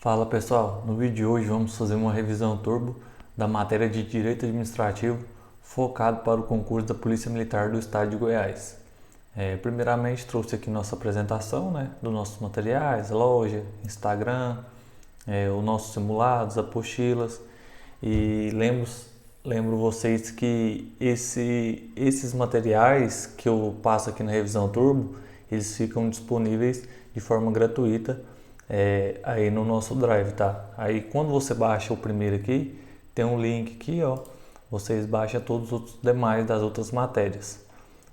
Fala pessoal, no vídeo de hoje vamos fazer uma revisão turbo da matéria de Direito Administrativo focado para o concurso da Polícia Militar do Estado de Goiás. Primeiramente trouxe aqui nossa apresentação, dos nossos materiais, loja, Instagram, os nossos simulados, apostilas e lembro vocês que esses materiais que eu passo aqui na revisão turbo, eles ficam disponíveis de forma gratuita aí no nosso Drive, tá? Aí quando você baixa o primeiro aqui, tem um link aqui, ó, vocês baixam todos os outros demais das outras matérias.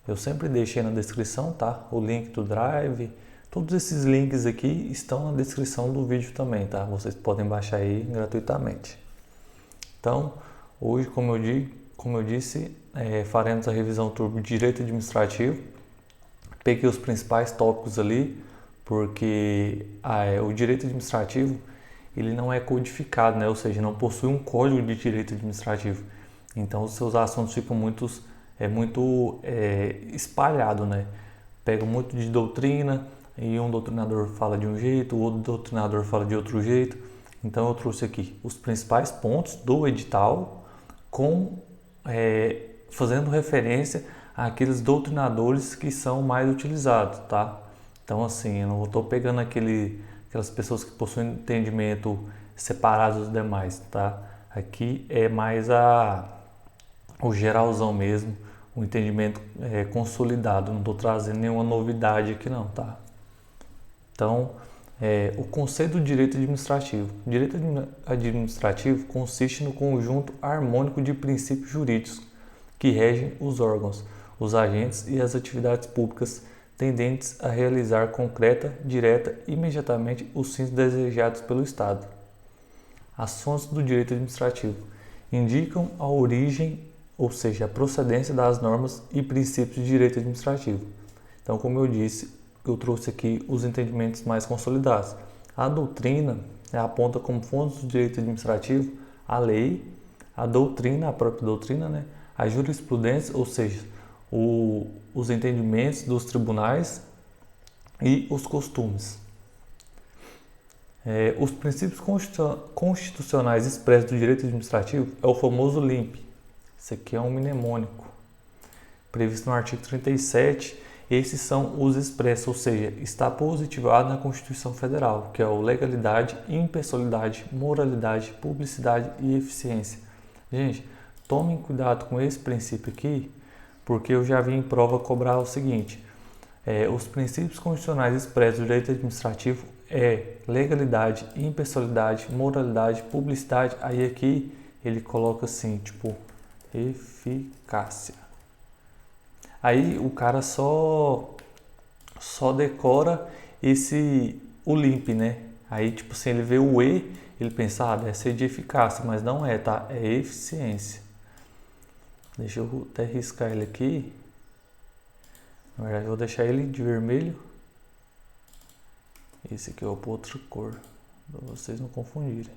Eu sempre deixei na descrição, tá? O link do Drive, todos esses links aqui estão na descrição do vídeo também, tá? Vocês podem baixar aí gratuitamente. Então, hoje, como eu disse, faremos a revisão turbo de Direito Administrativo. Peguei os principais tópicos ali, porque o direito administrativo ele não é codificado, né? Ou seja, não possui um código de direito administrativo. Então, os seus assuntos ficam muito espalhado, né? Pega muito de doutrina e um doutrinador fala de um jeito, o outro doutrinador fala de outro jeito. Então, eu trouxe aqui os principais pontos do edital fazendo referência àqueles doutrinadores que são mais utilizados, tá? Então, assim, eu não estou pegando aquelas pessoas que possuem entendimento separado dos demais, tá? Aqui é mais o geralzão mesmo, o entendimento consolidado. Não estou trazendo nenhuma novidade aqui não, tá? Então, o conceito do direito administrativo. O direito administrativo consiste no conjunto harmônico de princípios jurídicos que regem os órgãos, os agentes e as atividades públicas tendentes a realizar concreta, direta e imediatamente os fins desejados pelo Estado. As fontes do direito administrativo indicam a origem, ou seja, a procedência das normas e princípios de direito administrativo. Então, como eu disse, eu trouxe aqui os entendimentos mais consolidados. A doutrina aponta como fontes do direito administrativo a lei, a doutrina, a própria doutrina, né? A jurisprudência, ou seja, os entendimentos dos tribunais e os costumes. Os princípios constitucionais expressos do direito administrativo é o famoso LIMP. Isso aqui é um mnemônico previsto no artigo 37. Esses são os expressos, ou seja, está positivado na Constituição Federal, que é o legalidade, impessoalidade, moralidade, publicidade e eficiência. Gente, tomem cuidado com esse princípio aqui, porque eu já vi em prova cobrar o seguinte: os princípios constitucionais expressos do direito administrativo é legalidade, impessoalidade, moralidade, publicidade. Aí aqui ele coloca assim, tipo, eficácia. Aí o cara só decora o LIMP, né? Aí, tipo assim, ele vê o E, ele pensa, deve ser de eficácia, mas não é, tá? É eficiência. Deixa eu até riscar ele aqui. Na verdade, eu vou deixar ele de vermelho. Esse aqui eu vou pôr outra cor, para vocês não confundirem.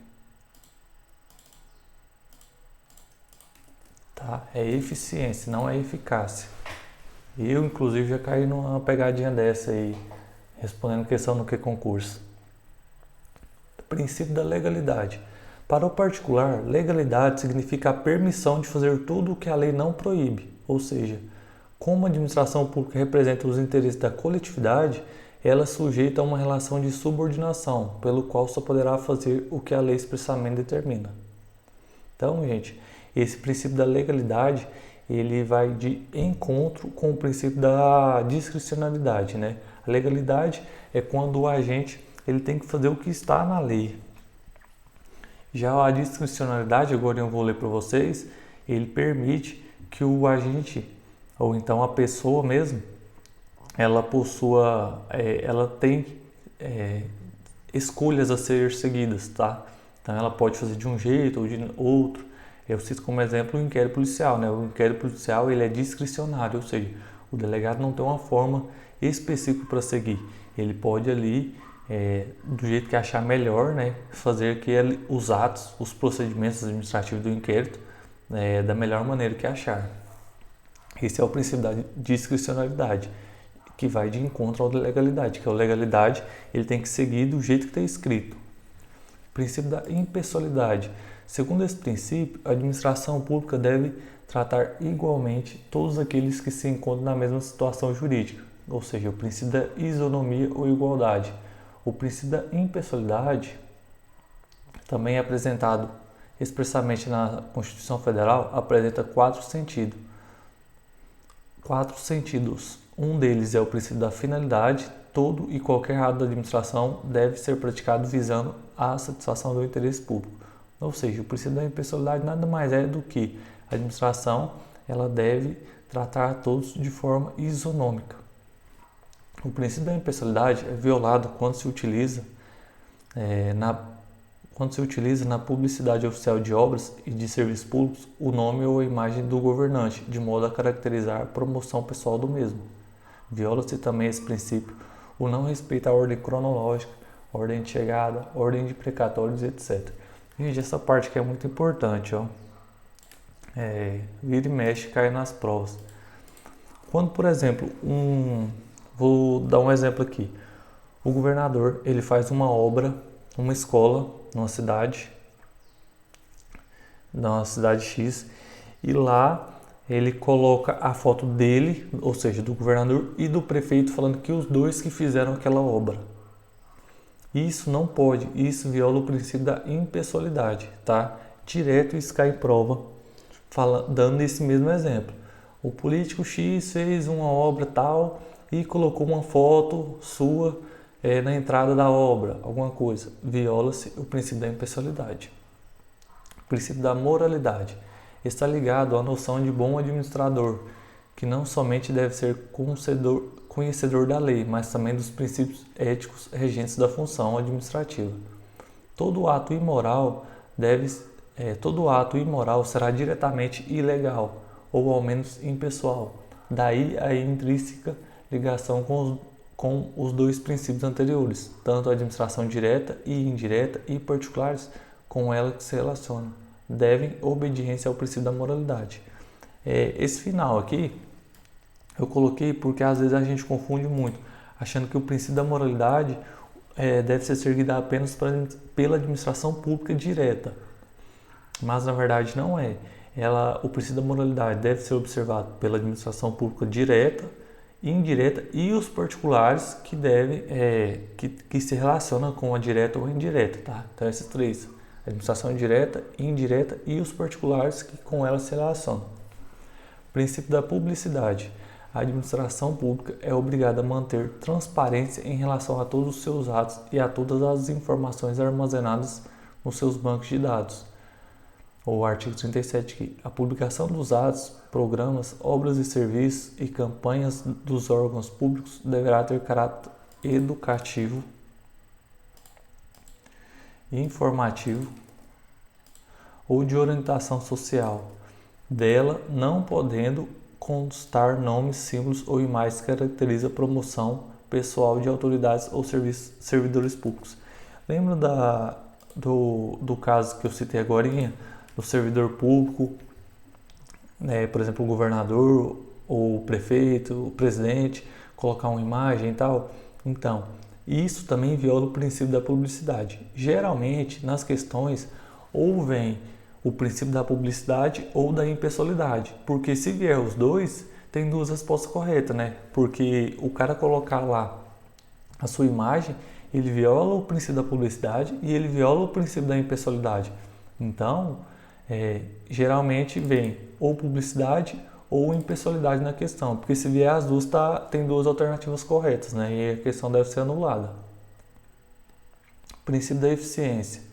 Tá? É eficiência, não é eficácia. Eu, inclusive, já caí numa pegadinha dessa aí, respondendo questão no que concurso. Princípio da legalidade. Para o particular, legalidade significa a permissão de fazer tudo o que a lei não proíbe, ou seja, como a administração pública representa os interesses da coletividade, ela é sujeita a uma relação de subordinação, pelo qual só poderá fazer o que a lei expressamente determina. Então, gente, esse princípio da legalidade, ele vai de encontro com o princípio da discricionalidade, né? A legalidade é quando o agente ele tem que fazer o que está na lei. Já a discricionalidade, agora eu vou ler para vocês, ele permite que o agente, ou então a pessoa mesmo, ela tem escolhas a ser seguidas, tá? Então ela pode fazer de um jeito ou de outro. Eu cito como exemplo o inquérito policial, né? O inquérito policial ele é discricionário, ou seja, o delegado não tem uma forma específica para seguir. Ele pode ali, do jeito que achar melhor, né, fazer os atos, os procedimentos administrativos do inquérito da melhor maneira que achar. Esse é o princípio da discricionalidade, que vai de encontro à legalidade, que a legalidade ele tem que seguir do jeito que está escrito. Princípio da impessoalidade. Segundo esse princípio, a administração pública deve tratar igualmente todos aqueles que se encontram na mesma situação jurídica, ou seja, o princípio da isonomia ou igualdade. O princípio da impessoalidade, também é apresentado expressamente na Constituição Federal, apresenta quatro sentidos. Um deles é o princípio da finalidade. Todo e qualquer ato da administração deve ser praticado visando a satisfação do interesse público. Ou seja, o princípio da impessoalidade nada mais é do que a administração ela deve tratar a todos de forma isonômica. O princípio da impessoalidade é violado quando se utiliza na publicidade oficial de obras e de serviços públicos o nome ou a imagem do governante, de modo a caracterizar a promoção pessoal do mesmo. Viola-se também esse princípio o não respeito à ordem cronológica, ordem de chegada, ordem de precatórios, etc. Gente, essa parte aqui é muito importante, ó. Vira e mexe, cai nas provas. Quando, por exemplo, vou dar um exemplo aqui. O governador, ele faz uma obra, uma escola, numa cidade X, e lá ele coloca a foto dele, ou seja, do governador e do prefeito, falando que os dois que fizeram aquela obra. Isso não pode, isso viola o princípio da impessoalidade, tá? Direto isso cai em prova, dando esse mesmo exemplo. O político X fez uma obra tal e colocou uma foto sua na entrada da obra, alguma coisa. Viola-se o princípio da impessoalidade. O princípio da moralidade está ligado à noção de bom administrador, que não somente deve ser conhecedor da lei, mas também dos princípios éticos regentes da função administrativa. Todo ato imoral será diretamente ilegal, ou ao menos impessoal. Daí a intrínseca ligação com os dois princípios anteriores, tanto a administração direta e indireta e particulares com ela que se relacionam, devem obediência ao princípio da moralidade. Esse final aqui eu coloquei porque às vezes a gente confunde muito, achando que o princípio da moralidade deve ser seguido apenas pela administração pública direta, mas na verdade não é. O princípio da moralidade deve ser observado pela administração pública direta, indireta e os particulares que se relacionam com a direta ou indireta, tá? Então esses três, administração direta, indireta e os particulares que com ela se relacionam. Princípio da publicidade. A administração pública é obrigada a manter transparência em relação a todos os seus atos e a todas as informações armazenadas nos seus bancos de dados. O artigo 37 aqui. A publicação dos atos, programas, obras e serviços e campanhas dos órgãos públicos deverá ter caráter educativo, informativo ou de orientação social, dela não podendo constar nomes, símbolos ou imagens que caracterizam a promoção pessoal de autoridades ou servidores públicos. Lembra do caso que eu citei agorinha, do servidor público, por exemplo, o governador ou o prefeito, o presidente, colocar uma imagem e tal? Então, isso também viola o princípio da publicidade. Geralmente, nas questões, ou vem o princípio da publicidade ou da impessoalidade, porque se vier os dois, tem duas respostas corretas, né? Porque o cara colocar lá a sua imagem, ele viola o princípio da publicidade e ele viola o princípio da impessoalidade. Então, geralmente vem ou publicidade ou impessoalidade na questão, porque se vier as duas, tem duas alternativas corretas, né? E a questão deve ser anulada. Princípio da eficiência.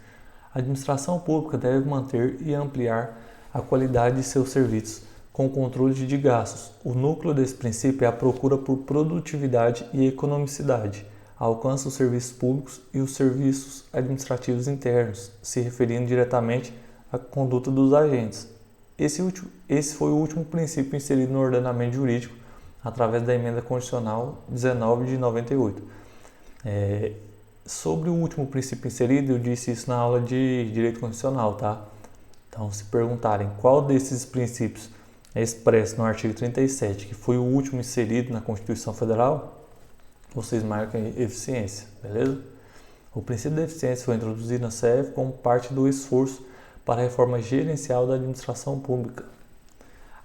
A administração pública deve manter e ampliar a qualidade de seus serviços com controle de gastos. O núcleo desse princípio é a procura por produtividade e economicidade, alcança os serviços públicos e os serviços administrativos internos, se referindo diretamente à conduta dos agentes. Esse foi o último princípio inserido no ordenamento jurídico através da Emenda Constitucional 19 de 98. Sobre o último princípio inserido, eu disse isso na aula de Direito Constitucional, tá? Então, se perguntarem qual desses princípios é expresso no artigo 37, que foi o último inserido na Constituição Federal, vocês marcam eficiência, beleza? O princípio da eficiência foi introduzido na CEF como parte do esforço para a reforma gerencial da administração pública.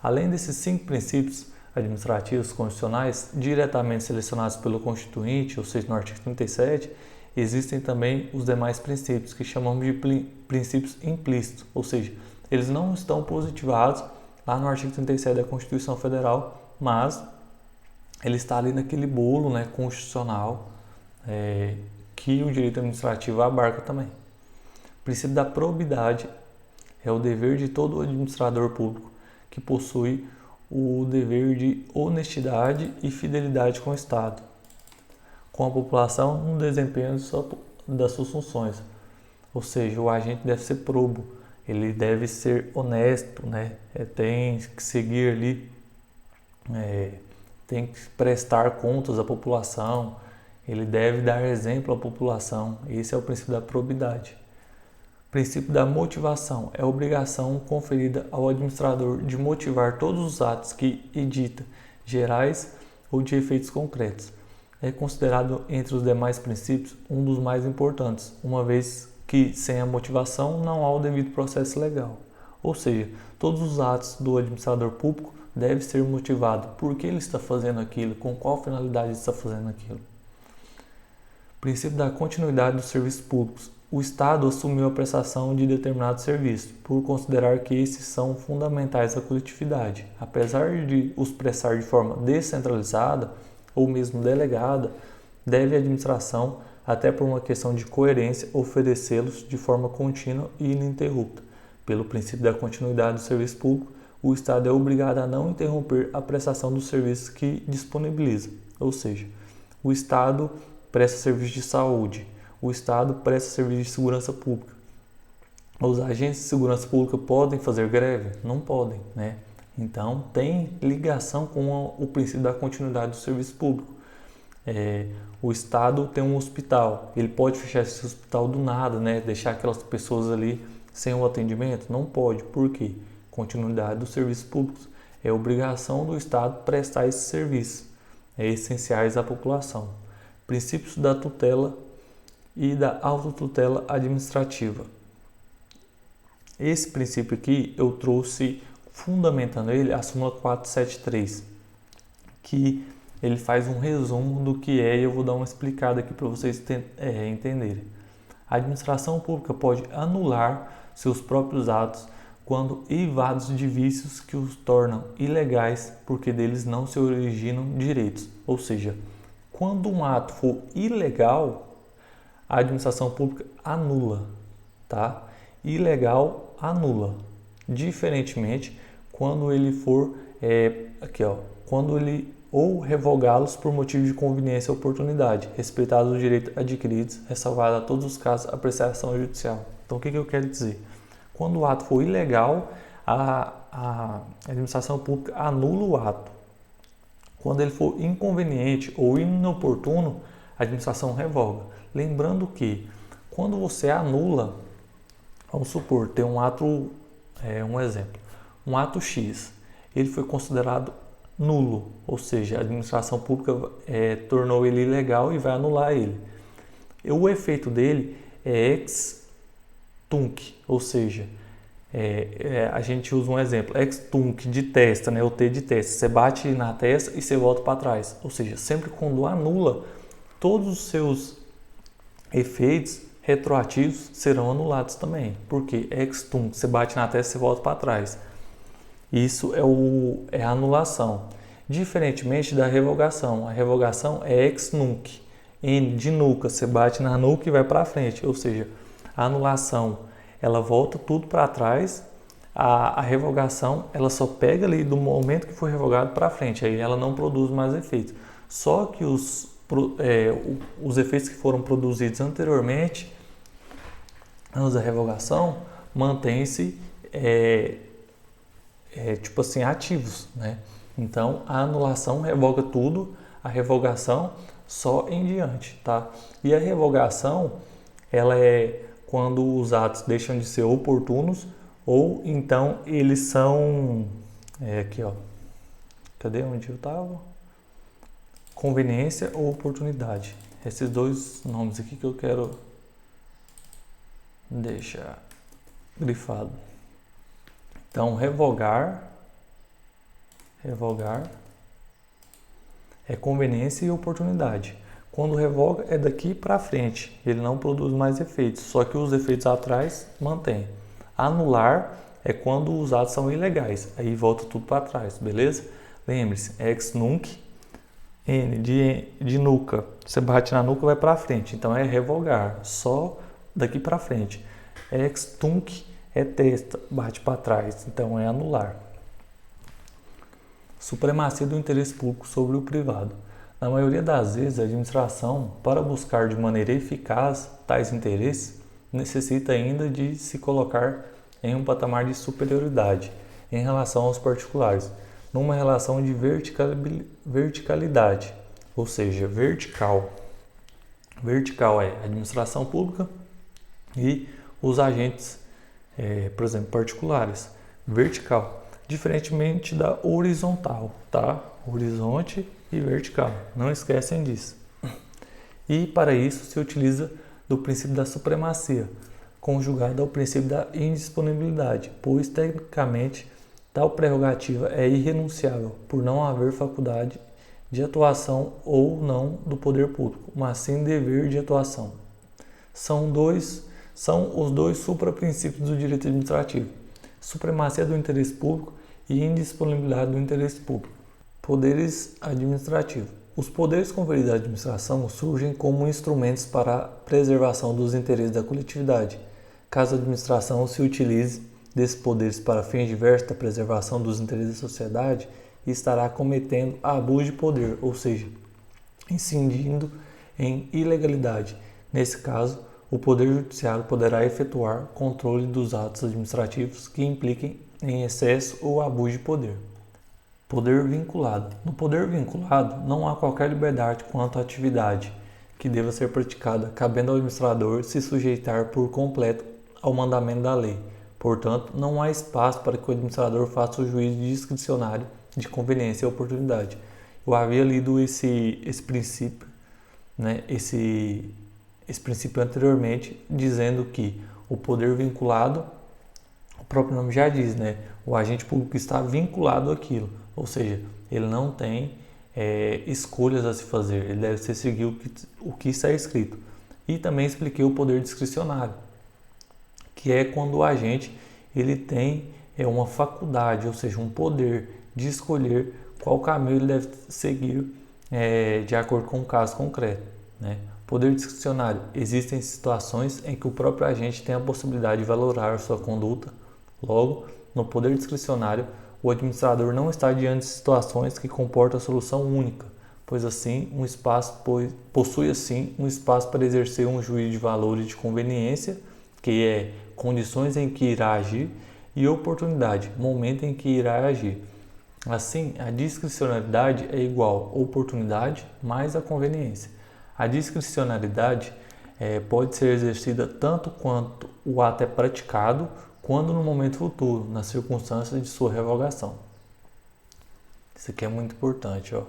Além desses 5 princípios administrativos constitucionais diretamente selecionados pelo Constituinte, ou seja, no artigo 37, existem também os demais princípios, que chamamos de princípios implícitos, ou seja, eles não estão positivados lá no artigo 37 da Constituição Federal, mas ele está ali naquele bolo, né, constitucional que o direito administrativo abarca também. O princípio da probidade é o dever de todo administrador público que possui o dever de honestidade e fidelidade com o Estado, com a população no desempenho das suas funções. Ou seja, o agente deve ser probo, ele deve ser honesto, né? Tem que seguir ali, tem que prestar contas à população, ele deve dar exemplo à população. Esse é o princípio da probidade. O princípio da motivação é a obrigação conferida ao administrador de motivar todos os atos que edita, gerais ou de efeitos concretos. É considerado entre os demais princípios um dos mais importantes, uma vez que sem a motivação não há o devido processo legal. Ou seja, todos os atos do administrador público devem ser motivados por que ele está fazendo aquilo, com qual finalidade ele está fazendo aquilo. Princípio da continuidade dos serviços públicos. O Estado assumiu a prestação de determinados serviços, por considerar que esses são fundamentais à coletividade. Apesar de os prestar de forma descentralizada ou mesmo delegada, deve a administração, até por uma questão de coerência, oferecê-los de forma contínua e ininterrupta. Pelo princípio da continuidade do serviço público, o Estado é obrigado a não interromper a prestação dos serviços que disponibiliza. Ou seja, o Estado presta serviço de saúde, o Estado presta serviço de segurança pública. Os agentes de segurança pública podem fazer greve? Não podem, né? Então, tem ligação com o princípio da continuidade do serviço público. O Estado tem um hospital, ele pode fechar esse hospital do nada, né? Deixar aquelas pessoas ali sem o atendimento? Não pode. Por quê? Continuidade dos serviços públicos. É obrigação do Estado prestar esses serviços essenciais à população. Princípios da tutela e da autotutela administrativa. Esse princípio aqui eu trouxe, fundamentando ele, a súmula 473, que ele faz um resumo do que é, e eu vou dar uma explicada aqui para vocês entenderem. A administração pública pode anular seus próprios atos quando eivados de vícios que os tornam ilegais, porque deles não se originam direitos. Ou seja, quando um ato for ilegal, a administração pública anula, tá? Ilegal, anula. Diferentemente, quando ele for, quando ele ou revogá-los por motivo de conveniência ou oportunidade, respeitados os direitos adquiridos, ressalvado a todos os casos a apreciação judicial. Então, o que eu quero dizer? Quando o ato for ilegal, a administração pública anula o ato. Quando ele for inconveniente ou inoportuno, a administração revoga. Lembrando que quando você anula, vamos supor, tem um ato, um exemplo, um ato X, ele foi considerado nulo, ou seja, a administração pública tornou ele ilegal e vai anular ele. O efeito dele é ex tunc, ou seja, a gente usa um exemplo, ex tunc de testa, né, o T de testa, você bate na testa e você volta para trás, ou seja, sempre quando anula, todos os seus efeitos retroativos serão anulados também, porque ex tunc, você bate na testa e volta para trás. Isso é a anulação. Diferentemente da revogação. A revogação é ex nunc. N de nuca, você bate na nuca e vai para frente. Ou seja, a anulação, ela volta tudo para trás. A revogação, ela só pega ali do momento que foi revogado para frente. Aí ela não produz mais efeitos. Só que os efeitos que foram produzidos anteriormente, antes da revogação, mantêm-se tipo assim, ativos, né? Então, a anulação revoga tudo, a revogação só em diante, tá? E a revogação, ela é quando os atos deixam de ser oportunos ou então eles são, aqui ó, cadê onde eu estava? Conveniência ou oportunidade. Esses dois nomes aqui que eu quero deixa grifado. Então, revogar é conveniência e oportunidade. Quando revoga é daqui para frente, ele não produz mais efeitos, só que os efeitos atrás mantém. Anular é quando os atos são ilegais, aí volta tudo para trás, beleza? Lembre-se, ex nunc, N de nuca, você bate na nuca vai para frente, então é revogar, só daqui para frente. Ex tunc é testa, bate para trás, então é anular. Supremacia do interesse público sobre o privado. Na maioria das vezes, a administração, para buscar de maneira eficaz tais interesses, necessita ainda de se colocar em um patamar de superioridade em relação aos particulares, numa relação de verticalidade, ou seja, vertical. Vertical é a administração pública e os agentes, por exemplo, particulares. Vertical, diferentemente da horizontal, tá? Horizonte e vertical, não esquecem disso. E para isso se utiliza do princípio da supremacia, conjugado ao princípio da indisponibilidade, pois tecnicamente tal prerrogativa é irrenunciável por não haver faculdade de atuação ou não do poder público, mas sim dever de atuação. São os dois supraprincípios do direito administrativo: supremacia do interesse público e indisponibilidade do interesse público. Poderes administrativos. Os poderes conferidos à administração surgem como instrumentos para a preservação dos interesses da coletividade. Caso a administração se utilize desses poderes para fins diversos da preservação dos interesses da sociedade, estará cometendo abuso de poder, ou seja, incidindo em ilegalidade. Nesse caso, o Poder Judiciário poderá efetuar controle dos atos administrativos que impliquem em excesso ou abuso de poder. Poder vinculado. No poder vinculado, não há qualquer liberdade quanto à atividade que deva ser praticada, cabendo ao administrador se sujeitar por completo ao mandamento da lei. Portanto, não há espaço para que o administrador faça o juízo discricionário de conveniência e oportunidade. Eu havia lido esse princípio, né, esse princípio anteriormente, dizendo que o poder vinculado, o próprio nome já diz, né, o agente público está vinculado àquilo, ou seja, ele não tem escolhas a se fazer, ele deve seguir o que está escrito. E também expliquei o poder discricionário, que é quando o agente ele tem uma faculdade, ou seja, um poder de escolher qual caminho ele deve seguir de acordo com o caso concreto, né? Poder discricionário. Existem situações em que o próprio agente tem a possibilidade de valorar sua conduta. Logo, no poder discricionário, o administrador não está diante de situações que comportam a solução única, pois possui assim um espaço para exercer um juízo de valor e de conveniência, que é condições em que irá agir, e oportunidade, momento em que irá agir. Assim, a discricionalidade é igual a oportunidade mais a conveniência. A discricionalidade pode ser exercida tanto quanto o ato é praticado, quanto no momento futuro, nas circunstâncias de sua revogação. Isso aqui é muito importante, ó.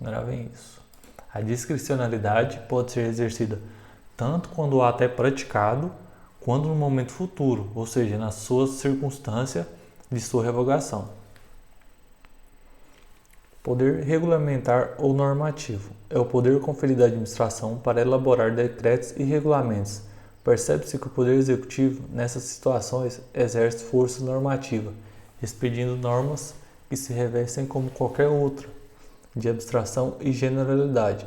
Gravem isso. A discricionalidade pode ser exercida tanto quando o ato é praticado, quanto no momento futuro, ou seja, na sua circunstância de sua revogação. Poder regulamentar ou normativo é o poder conferido à administração para elaborar decretos e regulamentos. Percebe-se que o Poder Executivo, nessas situações, exerce força normativa, expedindo normas que se revestem como qualquer outra, de abstração e generalidade.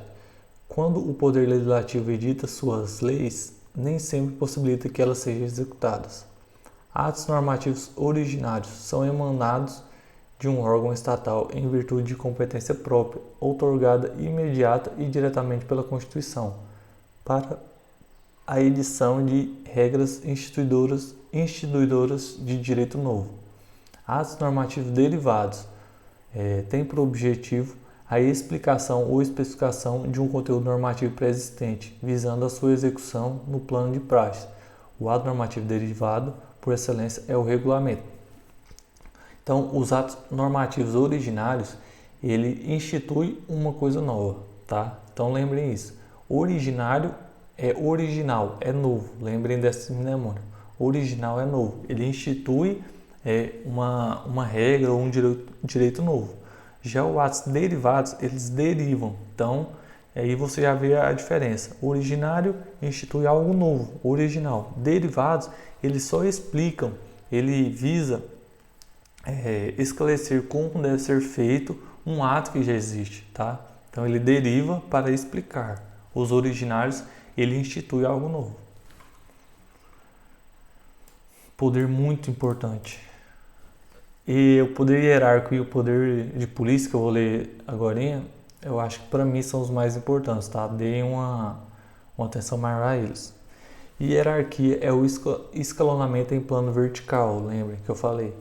Quando o Poder Legislativo edita suas leis, nem sempre possibilita que elas sejam executadas. Atos normativos originários são emanados de um órgão estatal em virtude de competência própria, outorgada imediata e diretamente pela Constituição, para a edição de regras instituidoras de direito novo. Atos normativos derivados têm por objetivo a explicação ou especificação de um conteúdo normativo pré-existente, visando a sua execução no plano de praxe. O ato normativo derivado, por excelência, é o regulamento. Então, os atos normativos originários, ele institui uma coisa nova, tá? Então, lembrem isso. Originário é original, é novo. Lembrem desse mnemônio. Original é novo. Ele institui uma regra ou um direito novo. Já os atos derivados, eles derivam. Então, aí você já vê a diferença. Originário institui algo novo, original. Derivados, eles só explicam, ele visa esclarecer como deve ser feito um ato que já existe, tá? Então ele deriva para explicar. Os originários, ele institui algo novo. Poder muito importante. E o poder hierárquico e o poder de polícia, que eu vou ler agora, eu acho que para mim são os mais importantes, tá? Deem uma atenção maior a eles. Hierarquia é o escalonamento em plano vertical, lembrem que eu falei,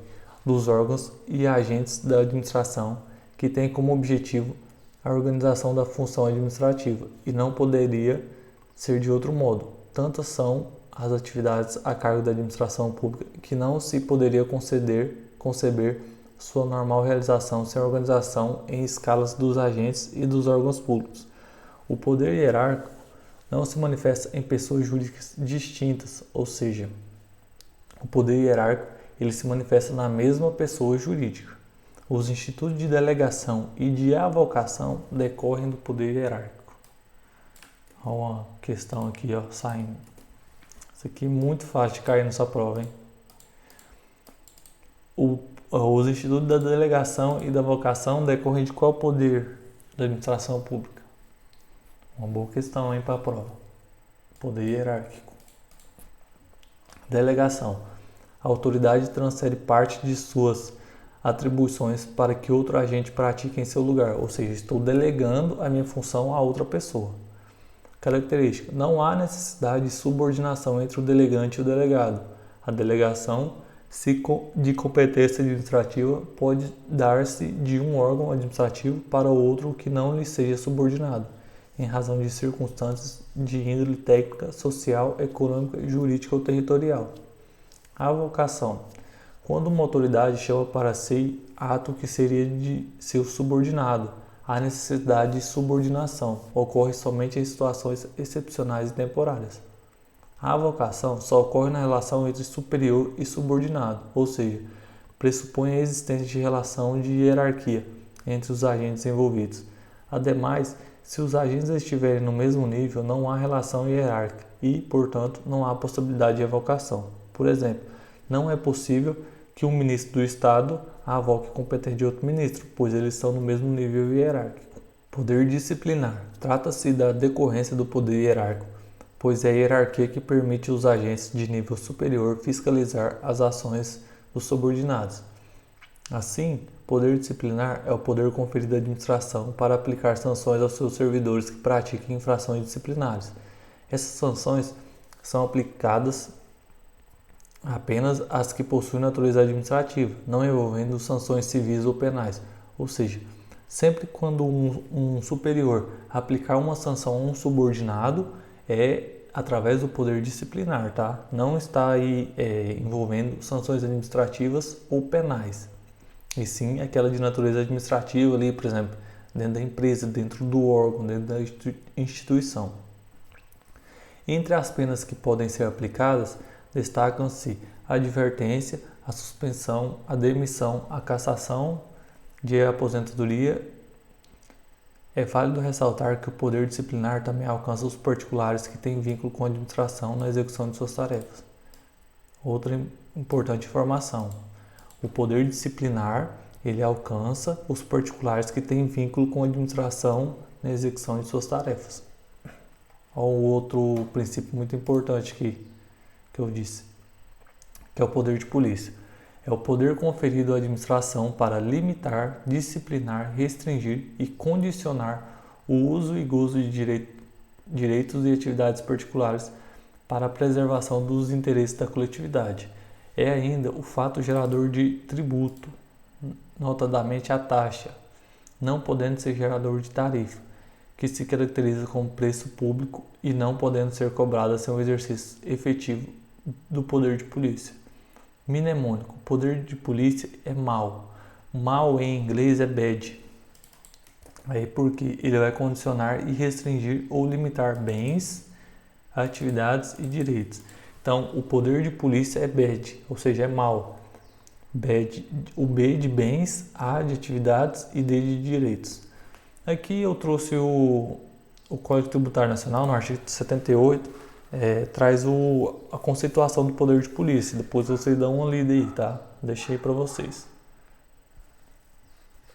dos órgãos e agentes da administração que tem como objetivo a organização da função administrativa e não poderia ser de outro modo. Tantas são as atividades a cargo da administração pública que não se poderia conceber sua normal realização sem a organização em escalas dos agentes e dos órgãos públicos. O poder hierárquico não se manifesta em pessoas jurídicas distintas, ou seja, o poder hierárquico ele se manifesta na mesma pessoa jurídica. Os institutos de delegação e de avocação decorrem do poder hierárquico. Olha uma questão aqui, saindo. Isso aqui é muito fácil de cair nessa prova, hein? Os institutos da delegação e da avocação decorrem de qual poder da administração pública? Uma boa questão, hein, para a prova. Poder hierárquico. Delegação. A autoridade transfere parte de suas atribuições para que outro agente pratique em seu lugar, ou seja, estou delegando a minha função a outra pessoa. Característica. Não há necessidade de subordinação entre o delegante e o delegado. A delegação de competência administrativa pode dar-se de um órgão administrativo para outro que não lhe seja subordinado, em razão de circunstâncias de índole técnica, social, econômica, jurídica ou territorial. Avocação. Quando uma autoridade chama para si ato que seria de seu subordinado, a necessidade de subordinação ocorre somente em situações excepcionais e temporárias. A avocação só ocorre na relação entre superior e subordinado, ou seja, pressupõe a existência de relação de hierarquia entre os agentes envolvidos. Ademais, se os agentes estiverem no mesmo nível, não há relação hierárquica e, portanto, não há possibilidade de avocação. Por exemplo, não é possível que um ministro do Estado avoque competência de outro ministro, pois eles estão no mesmo nível hierárquico. Poder disciplinar. Trata-se da decorrência do poder hierárquico, pois é a hierarquia que permite aos agentes de nível superior fiscalizar as ações dos subordinados. Assim, poder disciplinar é o poder conferido à administração para aplicar sanções aos seus servidores que pratiquem infrações disciplinares. Essas sanções são aplicadas apenas às que possuem natureza administrativa, não envolvendo sanções civis ou penais. Ou seja, sempre quando um superior aplicar uma sanção a um subordinado, é através do poder disciplinar, tá? Não está aí envolvendo sanções administrativas ou penais. E sim aquela de natureza administrativa ali, por exemplo, dentro da empresa, dentro do órgão, dentro da instituição. Entre as penas que podem ser aplicadas, destacam-se a advertência, a suspensão, a demissão, a cassação de aposentadoria. É válido ressaltar que o poder disciplinar também alcança os particulares que têm vínculo com a administração na execução de suas tarefas. Outra importante informação. O poder disciplinar, ele alcança os particulares que têm vínculo com a administração na execução de suas tarefas. Olha o outro princípio muito importante que eu disse, que é o poder de polícia. É o poder conferido à administração para limitar, disciplinar, restringir e condicionar o uso e gozo de direitos e atividades particulares para a preservação dos interesses da coletividade. É ainda o fato gerador de tributo, notadamente a taxa, não podendo ser gerador de tarifa, que se caracteriza como preço público e não podendo ser cobrada sem o exercício efetivo do poder de polícia. Mnemônico. O poder de polícia é mal. Mal em inglês é bad. Aí porque ele vai condicionar e restringir ou limitar bens, atividades e direitos. Então, o poder de polícia é bad, ou seja, é mal. Bad, o B de bens, A de atividades e D de direitos. Aqui eu trouxe o Código Tributário Nacional, no artigo 78, traz a conceituação do poder de polícia. Depois vocês dão uma lida aí, tá? Deixei para vocês.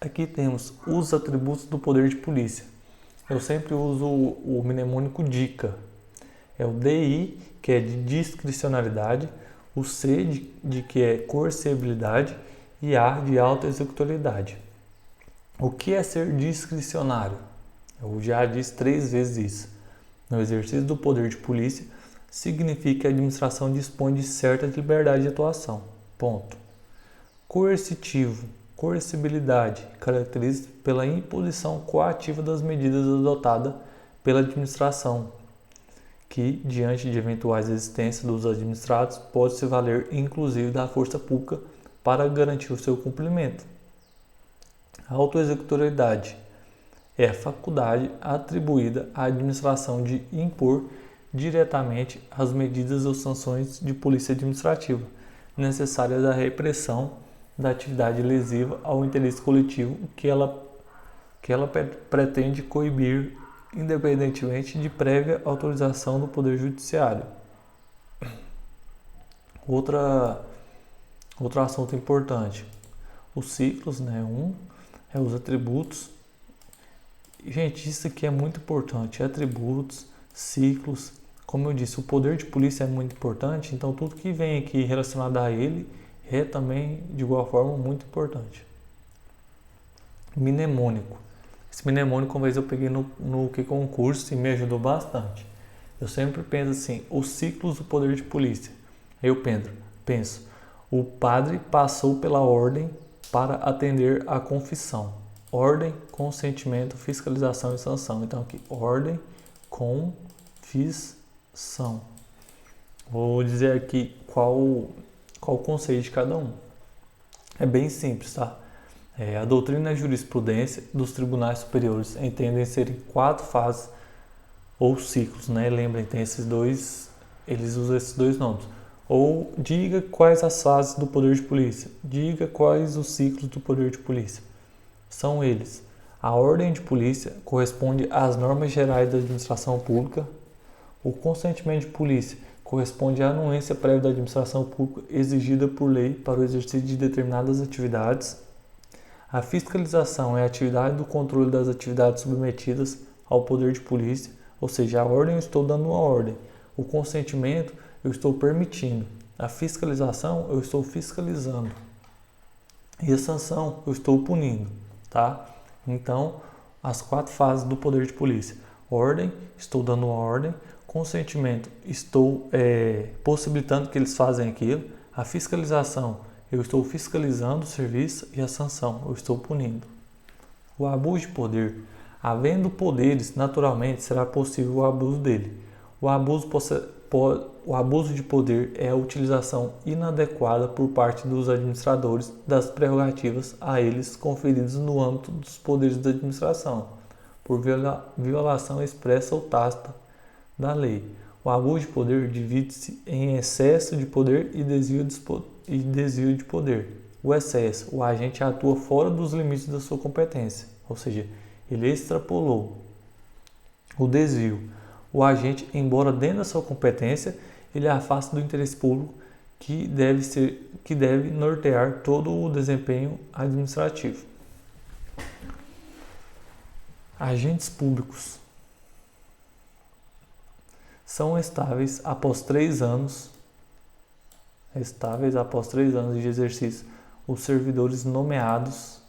Aqui temos os atributos do poder de polícia. Eu sempre uso o mnemônico DICA. É o DI, que é de discricionalidade, o C de que é coercibilidade e A de autoexecutoriedade. O que é ser discricionário? Eu já disse 3 vezes isso. No exercício do poder de polícia, significa que a administração dispõe de certa liberdade de atuação. Ponto. Coercitivo, coercibilidade, caracteriza pela imposição coativa das medidas adotadas pela administração, que, diante de eventuais resistências dos administrados, pode se valer inclusive da força pública para garantir o seu cumprimento. A autoexecutoriedade é a faculdade atribuída à administração de impor diretamente as medidas ou sanções de polícia administrativa necessárias à repressão da atividade lesiva ao interesse coletivo que ela pretende coibir, independentemente de prévia autorização do Poder Judiciário. Outro assunto importante, os ciclos, os atributos. Gente, isso aqui é muito importante, atributos, ciclos. Como eu disse, o poder de polícia é muito importante, então tudo que vem aqui relacionado a ele é também, de igual forma, muito importante. Mnemônico. Esse mnemônico, uma vez eu peguei no concurso e me ajudou bastante. Eu sempre penso assim, os ciclos do poder de polícia. Eu penso, o padre passou pela ordem para atender à confissão. Ordem, consentimento, fiscalização e sanção. Então aqui, ordem, confissão. Vou dizer aqui qual o conceito de cada um. É bem simples, tá? A doutrina e a jurisprudência dos tribunais superiores entendem serem 4 fases ou ciclos, né? Lembrem, tem esses dois, eles usam esses 2 nomes. Ou diga quais as fases do poder de polícia, diga quais os ciclos do poder de polícia. São eles: a ordem de polícia corresponde às normas gerais da administração pública, o consentimento de polícia corresponde à anuência prévia da administração pública exigida por lei para o exercício de determinadas atividades. A fiscalização é a atividade do controle das atividades submetidas ao poder de polícia, ou seja, a ordem eu estou dando uma ordem, o consentimento eu estou permitindo, a fiscalização eu estou fiscalizando e a sanção eu estou punindo, tá? Então, as 4 fases do poder de polícia: ordem, estou dando uma ordem; consentimento, estou possibilitando que eles façam aquilo; a fiscalização, eu estou fiscalizando o serviço; e a sanção, eu estou punindo. O abuso de poder. Havendo poderes, naturalmente será possível o abuso dele. O abuso de poder é a utilização inadequada por parte dos administradores das prerrogativas a eles conferidas no âmbito dos poderes da administração, por violação expressa ou tácita da lei. O abuso de poder divide-se em excesso de poder e desvio de poder. O excesso, o agente atua fora dos limites da sua competência, ou seja, ele extrapolou. O desvio, o agente, embora dentro da sua competência, ele afasta do interesse público que deve nortear todo o desempenho administrativo. Agentes públicos são estáveis após 3 anos de exercício os servidores nomeados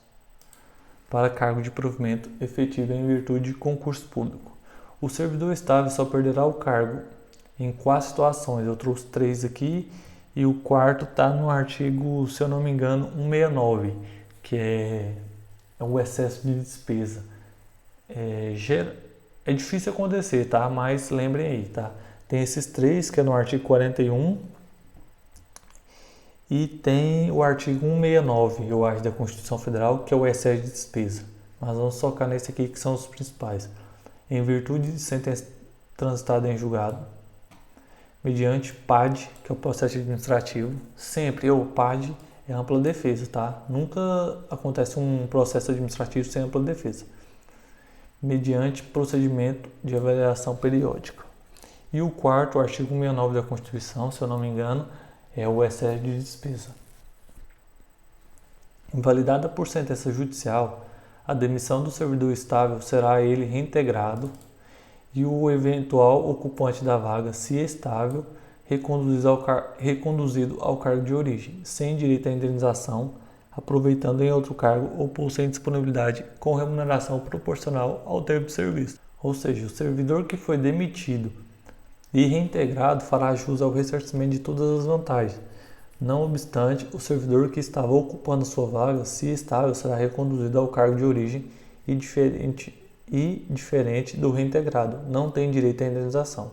para cargo de provimento efetivo em virtude de concurso público. O servidor estável só perderá o cargo em 4 situações. Eu trouxe 3 aqui e o 4º está no artigo, se eu não me engano, 169, que é o excesso de despesa. É difícil acontecer, tá? Mas lembrem aí, tá? Tem esses 3, que é no artigo 41, e tem o artigo 169, eu acho, da Constituição Federal, que é o excesso de despesa. Mas vamos focar nesse aqui, que são os principais. Em virtude de sentença transitada em julgado, mediante PAD, que é o processo administrativo. Sempre o PAD é ampla defesa, tá? Nunca acontece um processo administrativo sem ampla defesa. Mediante procedimento de avaliação periódica. E o quarto, o artigo 69 da Constituição, se eu não me engano, é o excesso de despesa. Invalidada por sentença judicial, a demissão do servidor estável será a ele reintegrado e o eventual ocupante da vaga, se estável, reconduzido ao cargo de origem, sem direito à indenização, aproveitando em outro cargo ou por sem disponibilidade com remuneração proporcional ao tempo de serviço. Ou seja, o servidor que foi demitido e reintegrado fará jus ao ressarcimento de todas as vantagens. Não obstante, o servidor que estava ocupando sua vaga, se estável, será reconduzido ao cargo de origem e diferente do reintegrado, não tem direito à indenização.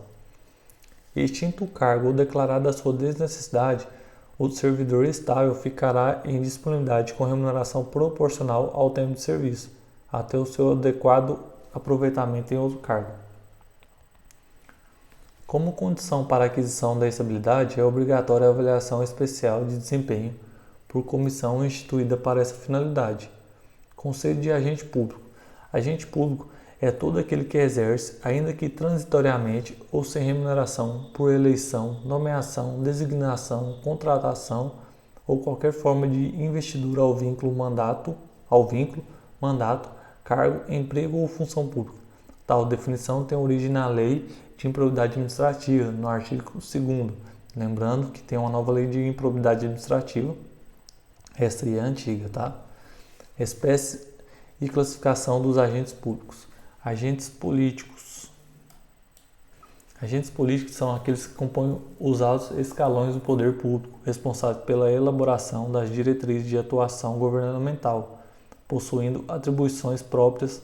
Extinto o cargo ou declarada a sua desnecessidade, o servidor estável ficará em disponibilidade com remuneração proporcional ao tempo de serviço, até o seu adequado aproveitamento em outro cargo. Como condição para a aquisição da estabilidade, é obrigatória a avaliação especial de desempenho por comissão instituída para essa finalidade. Conceito de agente público. Agente público é todo aquele que exerce, ainda que transitoriamente ou sem remuneração, por eleição, nomeação, designação, contratação ou qualquer forma de investidura ao vínculo, mandato, cargo, emprego ou função pública. Tal definição tem origem na Lei de Improbidade Administrativa, no artigo 2º. Lembrando que tem uma nova Lei de Improbidade Administrativa, essa aí é antiga, tá? Espécie e classificação dos agentes públicos. Agentes políticos. Agentes políticos são aqueles que compõem os altos escalões do poder público, responsáveis pela elaboração das diretrizes de atuação governamental, possuindo atribuições próprias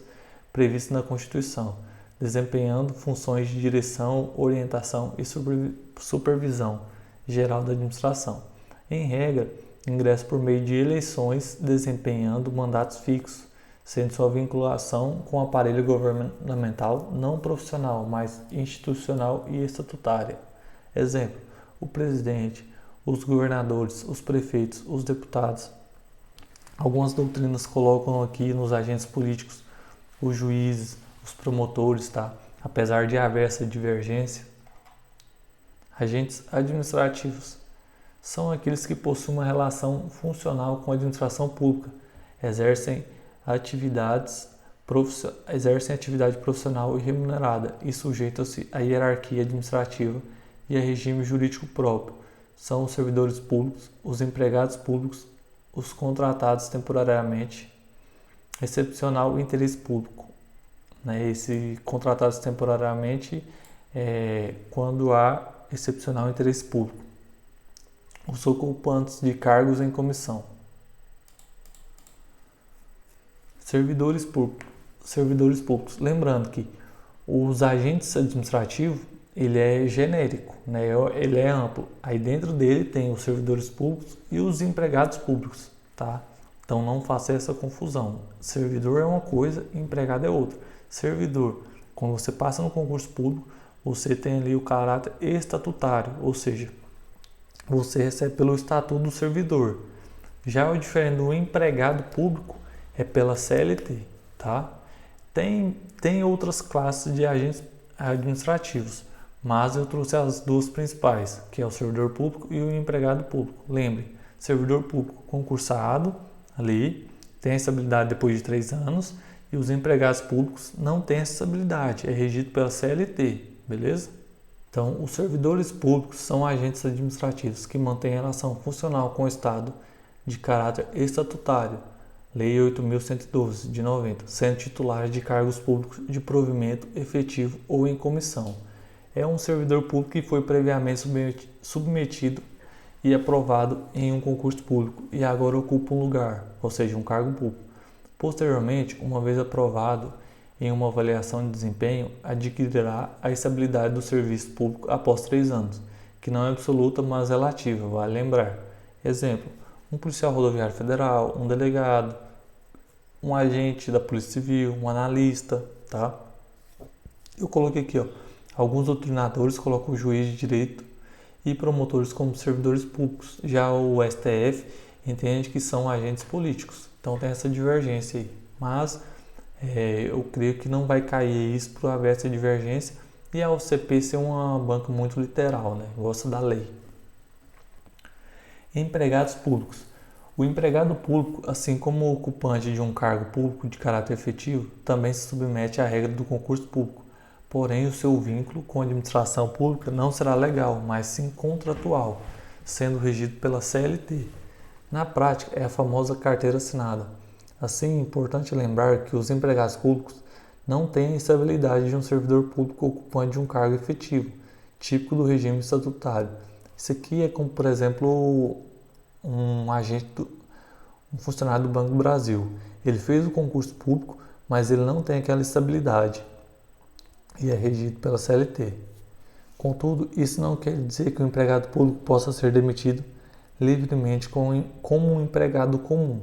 previstas na Constituição, desempenhando funções de direção, orientação e supervisão geral da administração. Em regra, ingressa por meio de eleições, desempenhando mandatos fixos, sendo sua vinculação com o aparelho governamental não profissional, mas institucional e estatutária. Exemplo: o presidente, os governadores, os prefeitos, os deputados. Algumas doutrinas colocam aqui nos agentes políticos os juízes, os promotores, tá? Apesar de haver essa divergência. Agentes administrativos são aqueles que possuem uma relação funcional com a administração pública, exercem atividade profissional e remunerada e sujeitam-se à hierarquia administrativa e a regime jurídico próprio. São os servidores públicos, os empregados públicos, os contratados temporariamente, excepcional interesse público. Esse contratados temporariamente é quando há excepcional interesse público. Os ocupantes de cargos em comissão. Servidores públicos. Lembrando que os agentes administrativos, ele é genérico, ele é amplo. Aí dentro dele tem os servidores públicos e os empregados públicos, tá? Então não faça essa confusão. Servidor é uma coisa, empregado é outra. Servidor, quando você passa no concurso público, você tem ali o caráter estatutário, ou seja, você recebe pelo estatuto do servidor. Já o diferente do empregado público é pela CLT, tá? Tem outras classes de agentes administrativos, mas eu trouxe as duas principais, que é o servidor público e o empregado público. Lembre, servidor público concursado, ali, tem a estabilidade depois de 3 anos, e os empregados públicos não têm essa estabilidade, é regido pela CLT, beleza? Então, os servidores públicos são agentes administrativos que mantêm relação funcional com o Estado de caráter estatutário, Lei 8.112, de 90, sendo titulares de cargos públicos de provimento efetivo ou em comissão. É um servidor público que foi previamente submetido e aprovado em um concurso público e agora ocupa um lugar, ou seja, um cargo público. Posteriormente, uma vez aprovado em uma avaliação de desempenho, adquirirá a estabilidade do serviço público após 3 anos, que não é absoluta, mas relativa, vale lembrar. Exemplo: um policial rodoviário federal, um delegado, um agente da Polícia Civil, um analista, tá? Eu coloquei aqui, alguns doutrinadores colocam o juiz de direito e promotores como servidores públicos. Já o STF entende que são agentes políticos. Então tem essa divergência aí. Mas eu creio que não vai cair isso para haver essa divergência e a OCP ser uma banca muito literal, né? Gosta da lei. Empregados públicos. O empregado público, assim como o ocupante de um cargo público de caráter efetivo, também se submete à regra do concurso público. Porém, o seu vínculo com a administração pública não será legal, mas sim contratual, sendo regido pela CLT. Na prática, é a famosa carteira assinada. Assim, é importante lembrar que os empregados públicos não têm a estabilidade de um servidor público ocupante de um cargo efetivo, típico do regime estatutário. Isso aqui é como, por exemplo, um funcionário do Banco do Brasil. Ele fez o concurso público, mas ele não tem aquela estabilidade e é regido pela CLT. Contudo, isso não quer dizer que o empregado público possa ser demitido livremente como um empregado comum.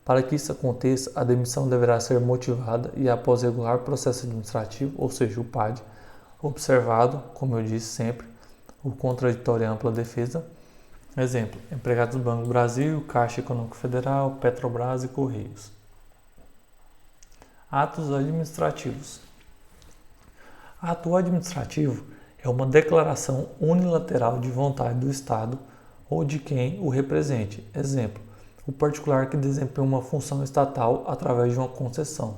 Para que isso aconteça, a demissão deverá ser motivada e após regular processo administrativo, ou seja, o PAD, observado, como eu disse sempre, o contraditório e ampla defesa. Exemplo, empregados do Banco do Brasil, Caixa Econômica Federal, Petrobras e Correios. Atos administrativos. Ato administrativo é uma declaração unilateral de vontade do Estado ou de quem o represente. Exemplo, o particular que desempenha uma função estatal através de uma concessão.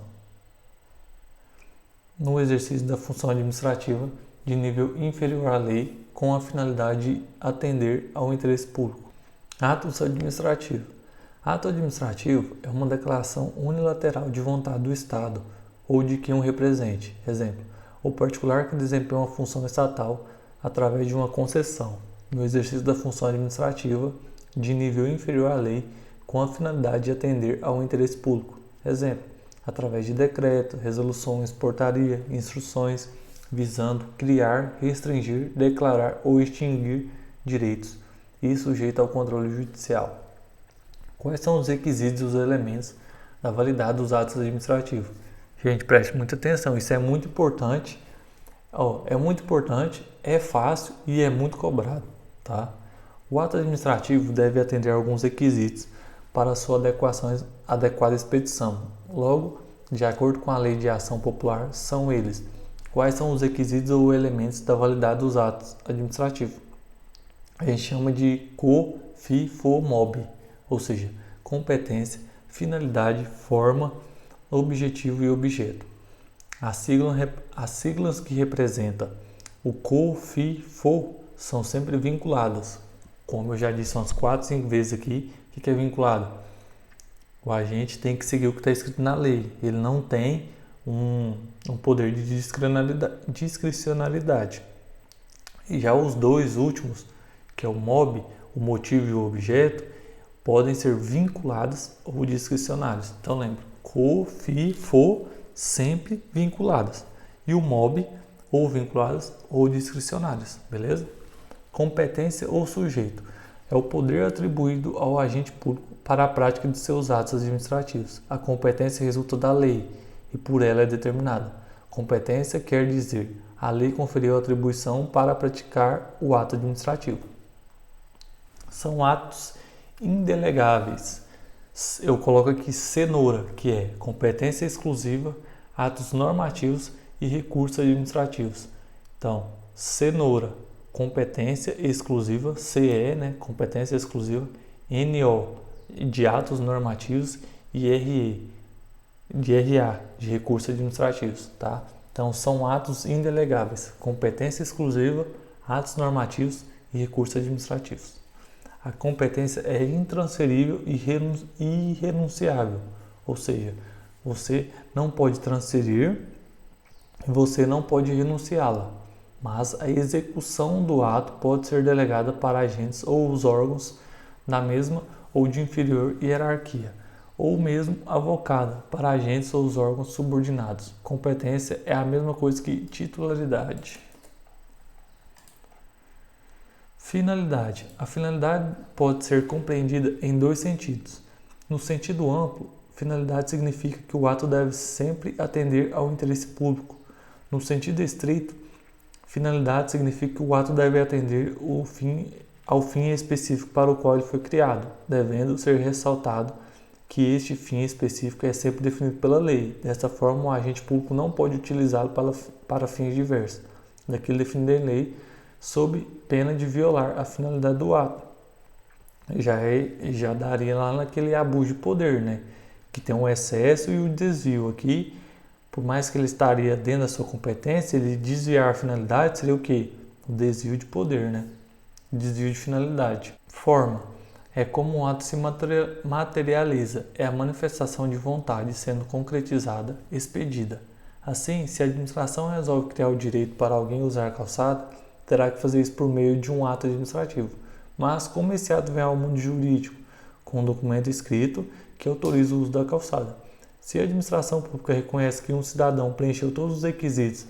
No exercício da função administrativa de nível inferior à lei, com a finalidade de atender ao interesse público. Atos administrativos. Ato administrativo é uma declaração unilateral de vontade do Estado ou de quem o represente. Exemplo, o particular que desempenha uma função estatal através de uma concessão, no exercício da função administrativa de nível inferior à lei, com a finalidade de atender ao interesse público. Exemplo, através de decreto, resoluções, portaria, instruções, visando criar, restringir, declarar ou extinguir direitos e sujeito ao controle judicial. Quais são os requisitos e os elementos da validade dos atos administrativos? Gente, preste muita atenção, isso é muito importante. É muito importante, é fácil e é muito cobrado, tá? O ato administrativo deve atender a alguns requisitos para sua adequada expedição. Logo, de acordo com a Lei de Ação Popular, são eles: quais são os requisitos ou elementos da validade dos atos administrativos? A gente chama de COFIFOMOB, ou seja, competência, finalidade, forma, objetivo e objeto. As siglas que representam o COFIFO são sempre vinculadas. Como eu já disse umas 4, 5 vezes aqui, o que é vinculado? O agente tem que seguir o que está escrito na lei. Ele não tem um poder de discricionalidade. E já os dois últimos, que é o MOB, o motivo e o objeto, podem ser vinculados ou discricionários. Então lembra, COFIFO sempre vinculadas. E o MOB ou vinculadas ou discricionárias, beleza? Competência ou sujeito é o poder atribuído ao agente público para a prática de seus atos administrativos. A competência resulta da lei e por ela é determinada. Competência quer dizer a lei conferiu a atribuição para praticar o ato administrativo. São atos indelegáveis. Eu coloco aqui cenoura, que é competência exclusiva, atos normativos e recursos administrativos. Então, cenoura, competência exclusiva, CE, né, competência exclusiva, NO, de atos normativos e RE, de RA, de recursos administrativos, tá? Então, são atos indelegáveis, competência exclusiva, atos normativos e recursos administrativos. A competência é intransferível e irrenunciável, ou seja, você não pode transferir e você não pode renunciá-la, mas a execução do ato pode ser delegada para agentes ou os órgãos da mesma ou de inferior hierarquia, ou mesmo avocada para agentes ou os órgãos subordinados. Competência é a mesma coisa que titularidade. Finalidade. A finalidade pode ser compreendida em dois sentidos. No sentido amplo, finalidade significa que o ato deve sempre atender ao interesse público. No sentido estrito, Finalidade significa que o ato deve atender ao fim específico para o qual ele foi criado, devendo ser ressaltado que este fim específico é sempre definido pela lei. Desta forma, o agente público não pode utilizá-lo para fins diversos daquele definido em lei, sob pena de violar a finalidade do ato. Já daria lá naquele abuso de poder, né? Que tem o excesso e o desvio. Aqui, por mais que ele estaria dentro da sua competência, ele desviar a finalidade seria o quê? O desvio de poder, né? Desvio de finalidade. Forma. É como um ato se materializa. É a manifestação de vontade sendo concretizada, expedida. Assim, se a administração resolve criar o direito para alguém usar a calçada, terá que fazer isso por meio de um ato administrativo. Mas como esse ato vem ao mundo jurídico, com um documento escrito que autoriza o uso da calçada? Se a administração pública reconhece que um cidadão preencheu todos os requisitos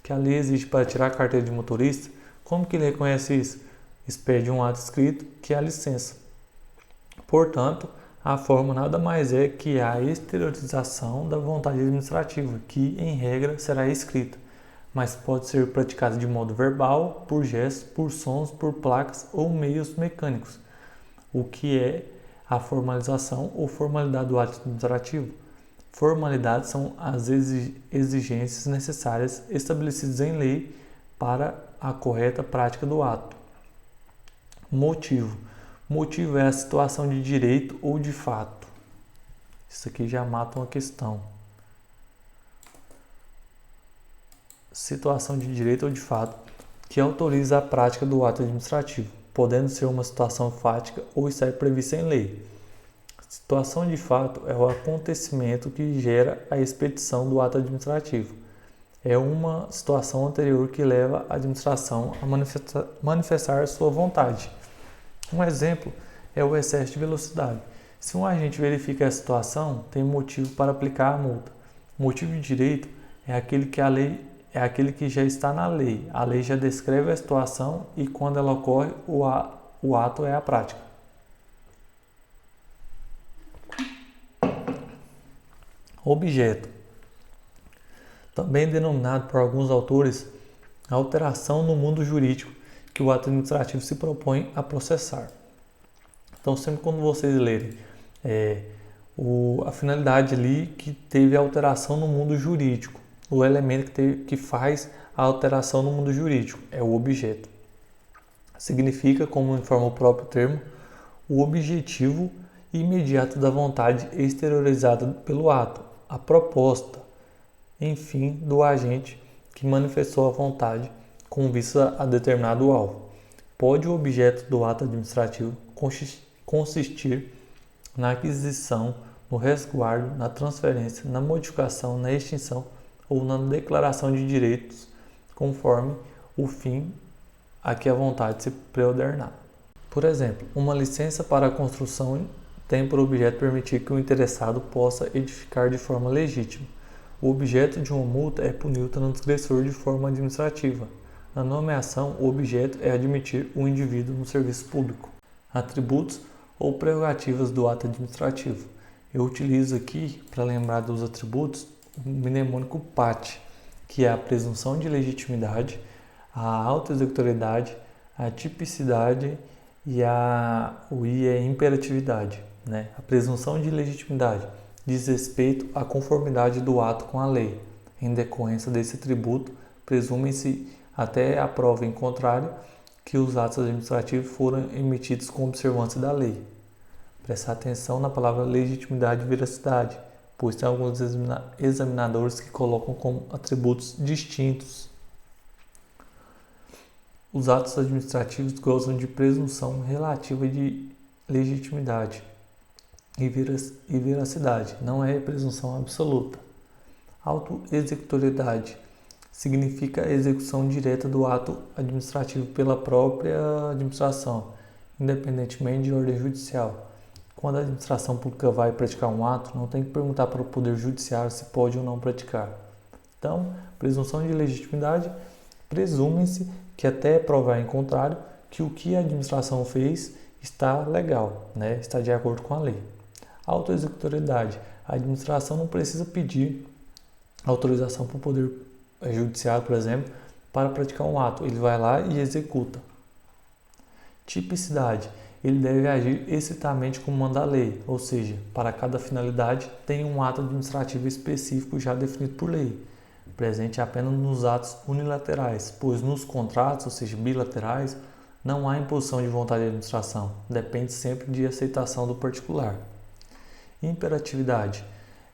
que a lei exige para tirar a carteira de motorista, como que ele reconhece isso? Expede um ato escrito que é a licença. Portanto, a forma nada mais é que a exteriorização da vontade administrativa, que, em regra, será escrita, mas pode ser praticada de modo verbal, por gestos, por sons, por placas ou meios mecânicos. O que é a formalização ou formalidade do ato administrativo? Formalidades são as exigências necessárias estabelecidas em lei para a correta prática do ato. Motivo. Motivo é a situação de direito ou de fato. Isso aqui já mata uma questão. Situação de direito ou de fato que autoriza a prática do ato administrativo, podendo ser uma situação fática ou estar prevista em lei. Situação de fato é o acontecimento que gera a expedição do ato administrativo. É uma situação anterior que leva a administração a manifestar sua vontade. Um exemplo é o excesso de velocidade. Se um agente verifica a situação, tem motivo para aplicar a multa. O motivo de direito é aquele que já está na lei. A lei já descreve a situação e quando ela ocorre, o ato é a prática. Objeto. Também denominado por alguns autores alteração no mundo jurídico que o ato administrativo se propõe a processar. Então, sempre quando vocês lerem a finalidade ali que teve alteração no mundo jurídico, o elemento que faz a alteração no mundo jurídico é o objeto. Significa, como informa o próprio termo, o objetivo imediato da vontade exteriorizada pelo ato, a proposta, enfim, do agente que manifestou a vontade com vista a determinado alvo. Pode o objeto do ato administrativo consistir na aquisição, no resguardo, na transferência, na modificação, na extinção ou na declaração de direitos, conforme o fim a que a vontade se preordenar. Por exemplo, uma licença para a construção tem por objeto permitir que o interessado possa edificar de forma legítima. O objeto de uma multa é punir o transgressor de forma administrativa. Na nomeação, o objeto é admitir o indivíduo no serviço público. Atributos ou prerrogativas do ato administrativo. Eu utilizo aqui, para lembrar dos atributos, o mnemônico PAT, que é a presunção de legitimidade, a autoexecutoriedade, a tipicidade e o I é imperatividade. Né? A presunção de legitimidade diz respeito à conformidade do ato com a lei. Em decorrência desse atributo, presume-se até a prova em contrário que os atos administrativos foram emitidos com observância da lei. Prestar atenção na palavra legitimidade e veracidade, pois tem alguns examinadores que colocam como atributos distintos. Os atos administrativos gozam de presunção relativa de legitimidade e veracidade, não é presunção absoluta. Autoexecutoriedade significa a execução direta do ato administrativo pela própria administração, independentemente de ordem judicial. Quando a administração pública vai praticar um ato, não tem que perguntar para o Poder Judiciário se pode ou não praticar. Então, presunção de legitimidade, presume-se que até provar em contrário que o que a administração fez está legal, né? Está de acordo com a lei. Autoexecutoriedade, a administração não precisa pedir autorização para o Poder Judiciário, por exemplo, para praticar um ato, ele vai lá e executa. Tipicidade, ele deve agir estritamente como manda a lei, ou seja, para cada finalidade tem um ato administrativo específico já definido por lei, presente apenas nos atos unilaterais, pois nos contratos, ou seja, bilaterais, não há imposição de vontade de administração, depende sempre de aceitação do particular. Imperatividade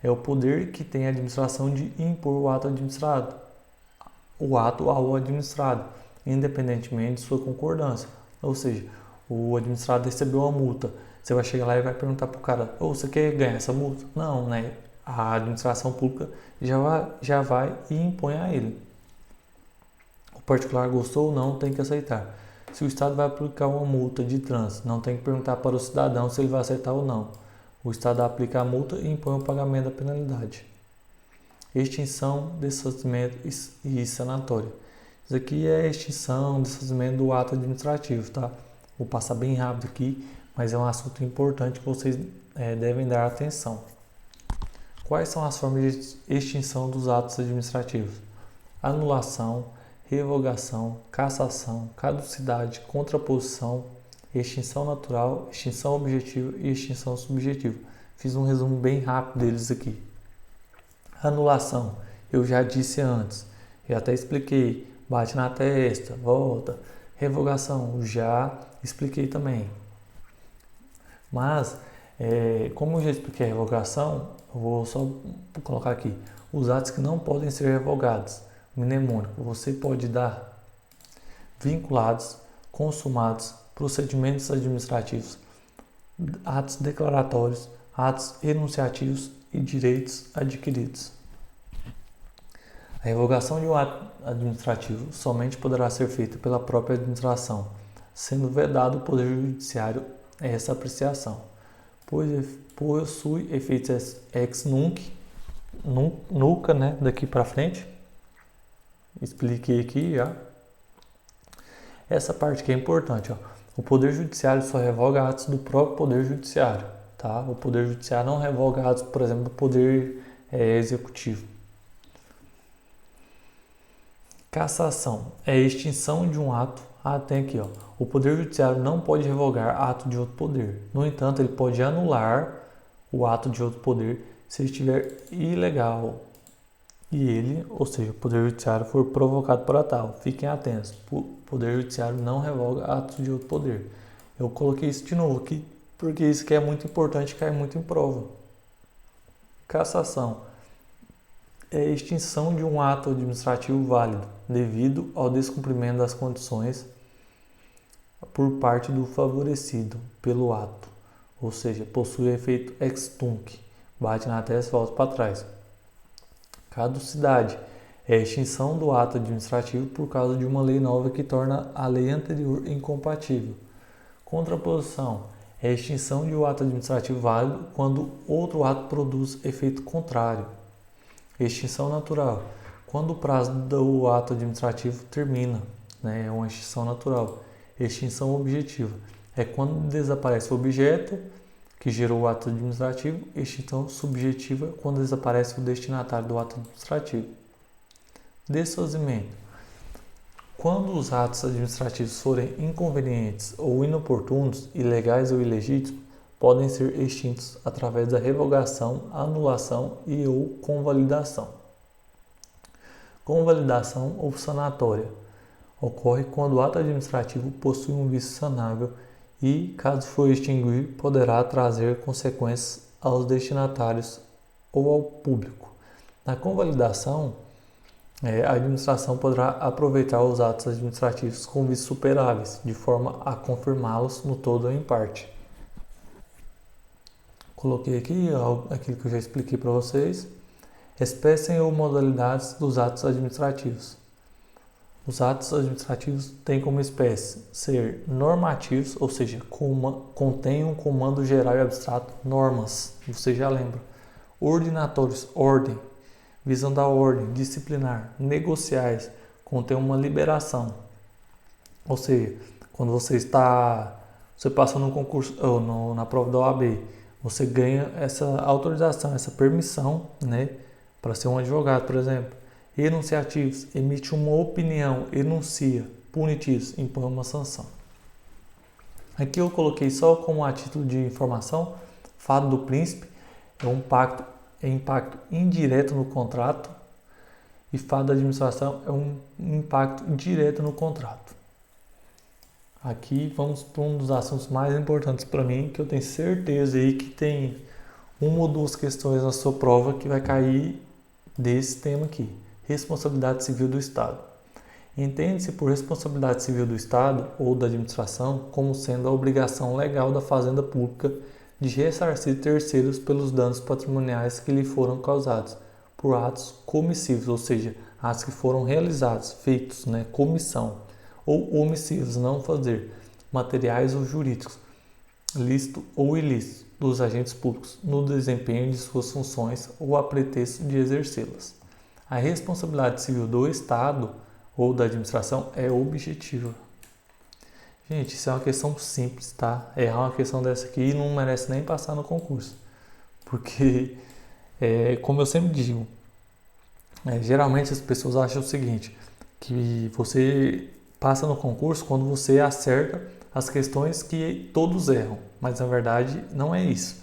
é o poder que tem a administração de impor o ato administrado, o ato ao administrado, independentemente de sua concordância. Ou seja, o administrado recebeu uma multa, você vai chegar lá e vai perguntar para o cara, você quer ganhar essa multa? Não, né? A administração pública já vai e impõe a ele. O particular gostou ou não, tem que aceitar. Se o Estado vai aplicar uma multa de trânsito, não tem que perguntar para o cidadão se ele vai aceitar ou não. O Estado aplica a multa e impõe o pagamento da penalidade. Extinção, desfazimento e sanatória. Isso aqui é a extinção, desfazimento do ato administrativo, tá? Vou passar bem rápido aqui, mas é um assunto importante que vocês devem dar atenção. Quais são as formas de extinção dos atos administrativos? Anulação, revogação, cassação, caducidade, contraposição, extinção natural, extinção objetiva e extinção subjetiva. Fiz um resumo bem rápido deles aqui. Anulação, eu já disse antes, já até expliquei, bate na testa, volta. Revogação, já expliquei também. Mas, como eu já expliquei a revogação, eu vou só colocar aqui, os atos que não podem ser revogados. Mnemônico, você pode dar vinculados, consumados, procedimentos administrativos, atos declaratórios, atos enunciativos e direitos adquiridos. A revogação de um ato administrativo somente poderá ser feita pela própria administração, sendo vedado o Poder Judiciário essa apreciação, pois possui efeitos ex nunc, né, daqui para frente. Expliquei aqui já. Essa parte que é importante, ó. O Poder Judiciário só revoga atos do próprio Poder Judiciário, tá? O Poder Judiciário não revoga atos, por exemplo, do Poder Executivo. Cassação é a extinção de um ato. Tem aqui, ó. O Poder Judiciário não pode revogar ato de outro poder. No entanto, ele pode anular o ato de outro poder se ele estiver ilegal e ele, ou seja, o Poder Judiciário for provocado para tal. Fiquem atentos, o Poder Judiciário não revoga atos de outro poder. Eu coloquei isso de novo aqui, porque isso que é muito importante, cai muito em prova. Cassação é a extinção de um ato administrativo válido, devido ao descumprimento das condições por parte do favorecido pelo ato, ou seja, possui efeito ex tunc, bate na testa e volta para trás. Caducidade é a extinção do ato administrativo por causa de uma lei nova que torna a lei anterior incompatível. Contraposição é a extinção de um ato administrativo válido quando outro ato produz efeito contrário. Extinção natural, quando o prazo do ato administrativo termina, né? É uma extinção natural. Extinção objetiva é quando desaparece o objeto que gerou o ato administrativo. Extinção subjetiva, quando desaparece o destinatário do ato administrativo. Desfazimento, quando os atos administrativos forem inconvenientes ou inoportunos, ilegais ou ilegítimos, podem ser extintos através da revogação, anulação e ou convalidação. Convalidação ou sanatória ocorre quando o ato administrativo possui um vício sanável e, caso for extinguir, poderá trazer consequências aos destinatários ou ao público. Na convalidação, a administração poderá aproveitar os atos administrativos com vícios superáveis, de forma a confirmá-los no todo ou em parte. Coloquei aqui aquilo que eu já expliquei para vocês. Espécie ou modalidades dos atos administrativos. Os atos administrativos têm como espécie ser normativos, ou seja, contém um comando geral e abstrato, normas, você já lembra. Ordinatórios, ordem, visão da ordem, disciplinar. Negociais, contém uma liberação. Ou seja, quando você passa no concurso ou na prova da OAB, você ganha essa autorização, essa permissão, né, para ser um advogado, por exemplo. enunciativos, emite uma opinião, enuncia, punitivos, impõe uma sanção. Aqui eu coloquei só como a título de informação, fato do príncipe é impacto indireto no contrato e fato da administração é um impacto direto no contrato. Aqui vamos para um dos assuntos mais importantes para mim, que eu tenho certeza aí que tem uma ou duas questões na sua prova que vai cair desse tema aqui. Responsabilidade civil do Estado. Entende-se por responsabilidade civil do Estado ou da administração como sendo a obrigação legal da fazenda pública de ressarcir terceiros pelos danos patrimoniais que lhe foram causados por atos comissivos, ou seja, atos que foram realizados, feitos, comissão, ou omissivos, não fazer, materiais ou jurídicos, lícito ou ilícito, dos agentes públicos no desempenho de suas funções ou a pretexto de exercê-las. A responsabilidade civil do Estado ou da administração é objetiva. Gente, isso é uma questão simples, tá? Errar uma questão dessa aqui não merece nem passar no concurso. Porque, como eu sempre digo, geralmente as pessoas acham o seguinte, que você passa no concurso quando você acerta as questões que todos erram, mas na verdade não é isso.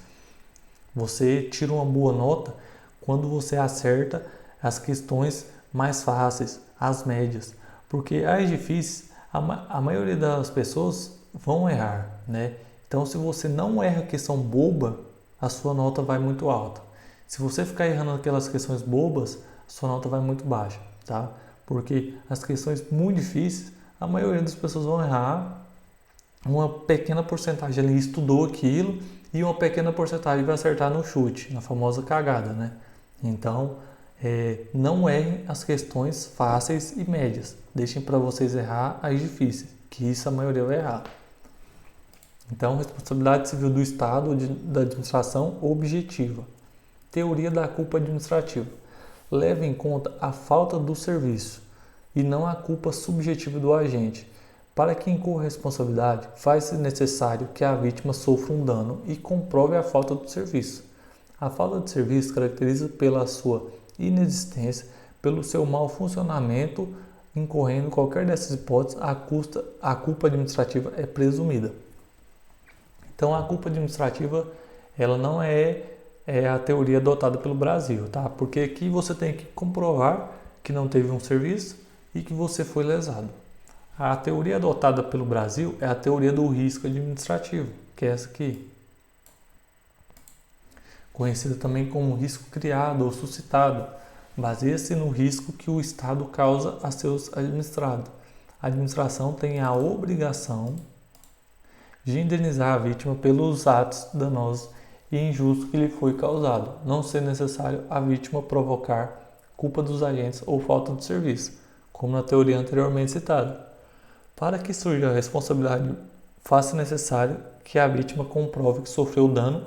Você tira uma boa nota quando você acerta as questões mais fáceis, as médias, porque as difíceis, a maioria das pessoas vão errar, né? Então, se você não erra questão boba, a sua nota vai muito alta. Se você ficar errando aquelas questões bobas, a sua nota vai muito baixa, tá? Porque as questões muito difíceis, a maioria das pessoas vão errar, uma pequena porcentagem ali estudou aquilo e uma pequena porcentagem vai acertar no chute, na famosa cagada, né? Então, não errem as questões fáceis e médias. Deixem para vocês errar as difíceis, que isso a maioria vai errar. Então, responsabilidade civil do Estado ou da administração objetiva. Teoria da culpa administrativa. Leve em conta a falta do serviço e não a culpa subjetiva do agente. Para que incorra responsabilidade, faz-se necessário que a vítima sofra um dano e comprove a falta do serviço. A falta de serviço caracteriza pela sua inexistência, pelo seu mau funcionamento, incorrendo qualquer dessas hipóteses, a culpa administrativa é presumida. Então, a culpa administrativa, ela não é a teoria adotada pelo Brasil, tá? Porque aqui você tem que comprovar que não teve um serviço e que você foi lesado. A teoria adotada pelo Brasil é a teoria do risco administrativo, que é essa aqui. Conhecida também como risco criado ou suscitado, baseia-se no risco que o Estado causa a seus administrados. A administração tem a obrigação de indenizar a vítima pelos atos danosos e injustos que lhe foi causado, não sendo necessário a vítima provocar culpa dos agentes ou falta de serviço, como na teoria anteriormente citada. Para que surja a responsabilidade, faça necessário que a vítima comprove que sofreu dano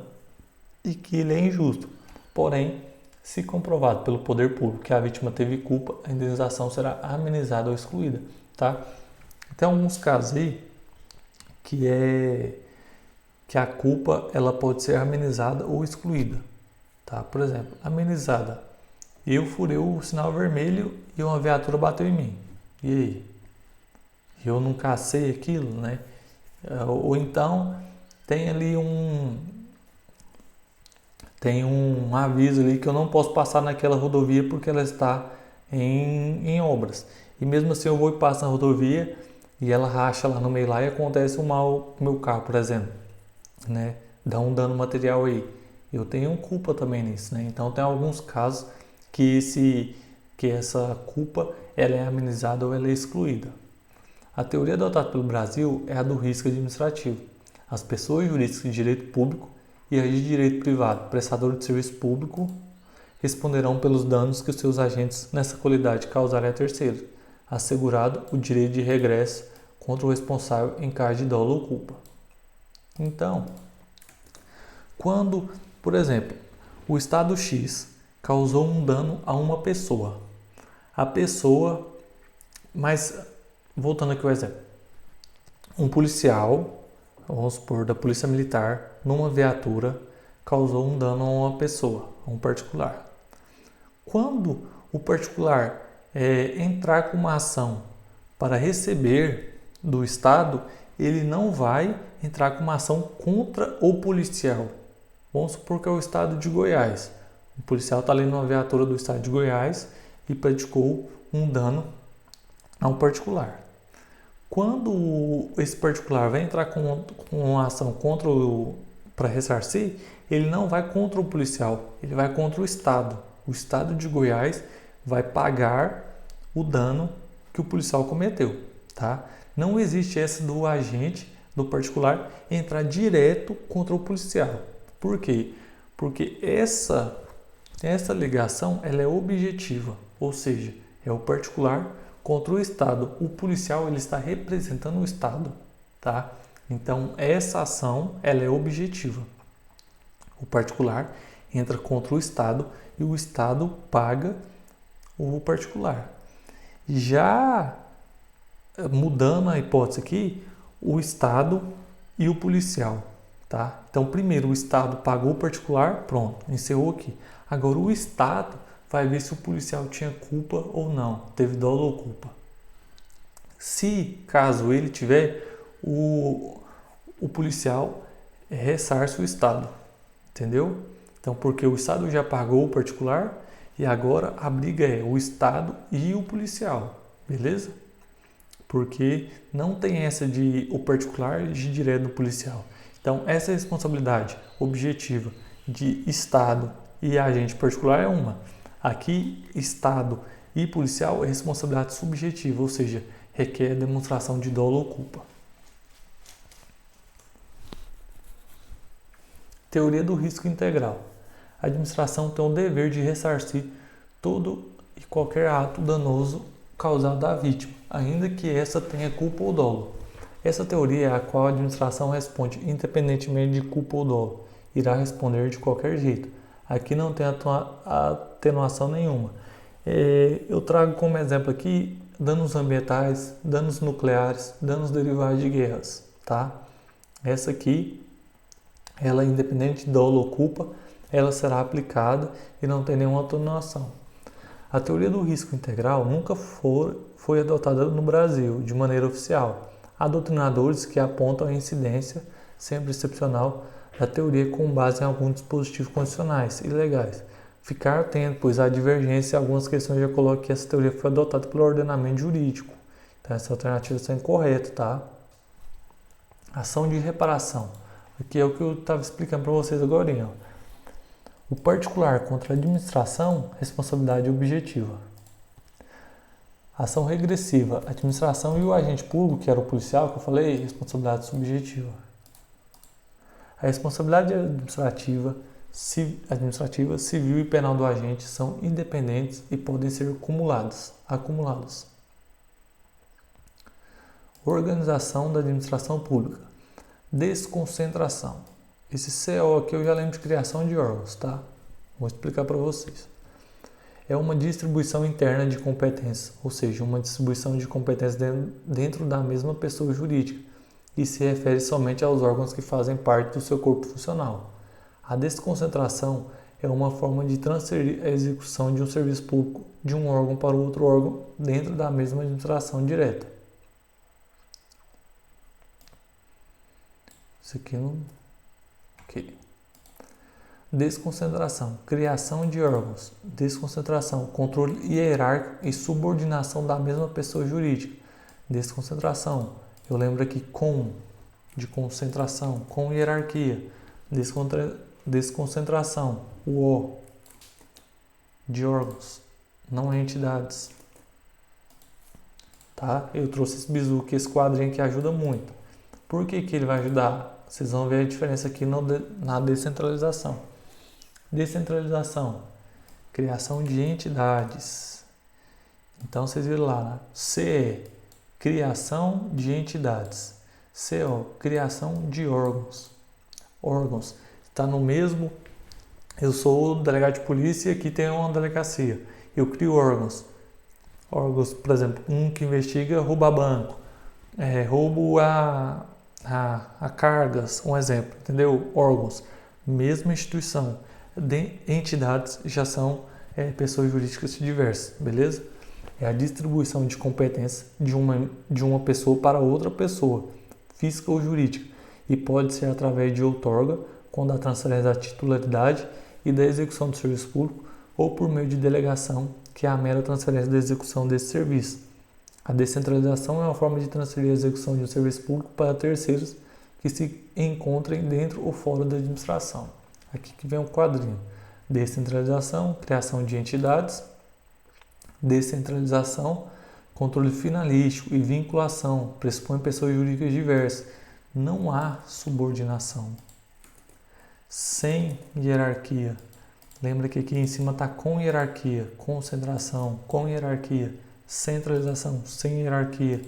e que ele é injusto. Porém, se comprovado pelo poder público que a vítima teve culpa, a indenização será amenizada ou excluída, tá? Tem alguns casos aí que a culpa ela pode ser amenizada ou excluída, tá? Por exemplo, amenizada. Eu furei o sinal vermelho e uma viatura bateu em mim. E aí? Eu não cacei aquilo, né? Ou então tem ali tem um aviso ali que eu não posso passar naquela rodovia porque ela está em obras. E mesmo assim eu vou e passo na rodovia e ela racha lá no meio lá e acontece um mal com o meu carro, por exemplo, né? Dá um dano material aí. Eu tenho culpa também nisso, né? Então tem alguns casos que essa culpa ela é amenizada ou ela é excluída. A teoria adotada pelo Brasil é a do risco administrativo. As pessoas jurídicas de direito público e as de direito privado, prestador de serviço público, responderão pelos danos que os seus agentes nessa qualidade causarem a terceiros, assegurado o direito de regresso contra o responsável em caso de dolo ou culpa. Então, quando, por exemplo, o Estado X causou um dano a uma pessoa, mas voltando aqui ao exemplo, um policial, vamos supor, da Polícia Militar, numa viatura, causou um dano a uma pessoa, a um particular. Quando o particular entrar com uma ação para receber do Estado, ele não vai entrar com uma ação contra o policial. Vamos supor que é o Estado de Goiás. O policial está ali numa viatura do Estado de Goiás e praticou um dano a um particular. Quando esse particular vai entrar com uma ação para ressarcir, ele não vai contra o policial, ele vai contra o Estado. O Estado de Goiás vai pagar o dano que o policial cometeu, tá? Não existe essa do agente, do particular, entrar direto contra o policial. Por quê? Porque essa ligação ela é objetiva, ou seja, é o particular contra o Estado. O policial ele está representando o Estado, tá? Então essa ação ela é objetiva. O particular entra contra o Estado e o Estado paga o particular. Já mudando a hipótese aqui, o Estado e o policial, tá? Então primeiro o Estado pagou o particular, pronto, encerrou aqui. Agora o Estado vai ver se o policial tinha culpa ou não, teve dolo ou culpa. Se caso ele tiver, o policial ressarce o Estado, entendeu? Então porque o Estado já pagou o particular e agora a briga é o Estado e o policial, beleza? Porque não tem essa de o particular agir direto do policial. Então essa responsabilidade objetiva de Estado e agente particular é uma. Aqui, Estado e policial é responsabilidade subjetiva, ou seja, requer demonstração de dolo ou culpa. Teoria do risco integral. A administração tem o dever de ressarcir todo e qualquer ato danoso causado à vítima, ainda que essa tenha culpa ou dolo. Essa teoria é a qual a administração responde independentemente de culpa ou dolo. Irá responder de qualquer jeito. Aqui não tem atenuação nenhuma. Eu trago como exemplo aqui danos ambientais, danos nucleares, danos derivados de guerras, tá? Essa aqui, ela independente de dolo ou culpa, ela será aplicada e não tem nenhuma atenuação. A teoria do risco integral nunca foi adotada no Brasil de maneira oficial. Há doutrinadores que apontam a incidência, sempre excepcional, da teoria com base em alguns dispositivos constitucionais e legais. Ficar atento, pois há divergência em algumas questões já coloca que essa teoria foi adotada pelo ordenamento jurídico. Então essa alternativa está incorreta, tá? Ação de reparação. Aqui é o que eu estava explicando para vocês agora. Ó. O particular contra a administração, responsabilidade objetiva. Ação regressiva, a administração e o agente público, que era o policial, que eu falei, responsabilidade subjetiva. A responsabilidade administrativa, civil e penal do agente são independentes e podem ser acumuladas. Organização da administração pública. Desconcentração. Esse CO aqui eu já lembro de criação de órgãos, tá? Vou explicar para vocês. É uma distribuição interna de competências, ou seja, uma distribuição de competências dentro da mesma pessoa jurídica e se refere somente aos órgãos que fazem parte do seu corpo funcional. A desconcentração é uma forma de transferir a execução de um serviço público de um órgão para outro órgão dentro da mesma administração direta. Isso aqui não... Ok. Desconcentração, criação de órgãos, desconcentração, controle hierárquico e subordinação da mesma pessoa jurídica. Desconcentração, eu lembro aqui de concentração, com hierarquia. Desconcentração, o de órgãos, não entidades. Tá? Eu trouxe esse bizu aqui, esse quadrinho que ajuda muito. Por que ele vai ajudar? Vocês vão ver a diferença aqui na descentralização. Descentralização, criação de entidades. Então vocês viram lá, né? C, criação de entidades. CO, criação de órgãos. Órgãos, está no mesmo. Eu sou o delegado de polícia e aqui tem uma delegacia. Eu crio órgãos. Órgãos, por exemplo, um que investiga roubo a banco, roubo a cargas, um exemplo, entendeu? Órgãos, mesma instituição. Entidades já são pessoas jurídicas diversas, beleza? é a distribuição de competências de uma pessoa para outra pessoa, física ou jurídica, e pode ser através de outorga, quando a transferência da titularidade e da execução do serviço público, ou por meio de delegação, que é a mera transferência da execução desse serviço. A descentralização é uma forma de transferir a execução de um serviço público para terceiros que se encontrem dentro ou fora da administração. Aqui que vem um quadrinho. Descentralização, criação de entidades. Descentralização, controle finalístico e vinculação, pressupõe pessoas jurídicas diversas. Não há subordinação. Sem hierarquia. Lembra que aqui em cima está com hierarquia, concentração, com hierarquia, centralização, sem hierarquia,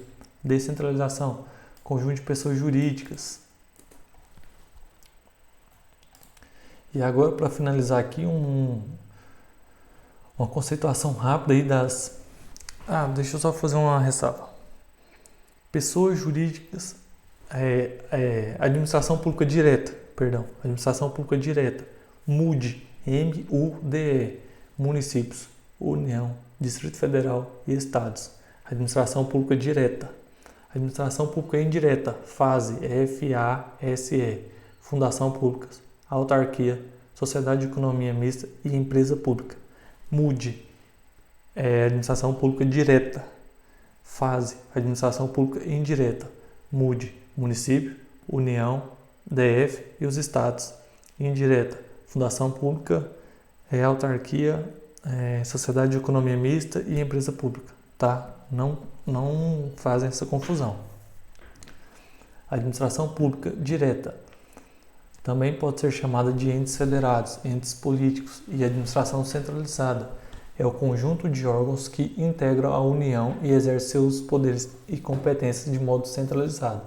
descentralização, conjunto de pessoas jurídicas. E agora, para finalizar aqui, uma conceituação rápida aí das... deixa eu só fazer uma ressalva. Pessoas jurídicas, administração pública direta, administração pública direta, MUDE, M-U-D-E, municípios, União, Distrito Federal e Estados. Administração pública direta. Administração pública indireta, FASE, F-A-S-E, Fundação Pública, Autarquia, Sociedade de Economia Mista e Empresa Pública. MUDE, Administração Pública Direta. FASE, Administração Pública Indireta. MUDE, Município, União, DF e os Estados. Indireta, Fundação Pública, Autarquia, Sociedade de Economia Mista e Empresa Pública. Tá? Não fazem essa confusão. Administração Pública Direta também pode ser chamada de entes federados, entes políticos, e administração centralizada é o conjunto de órgãos que integram a União e exercem seus poderes e competências de modo centralizado.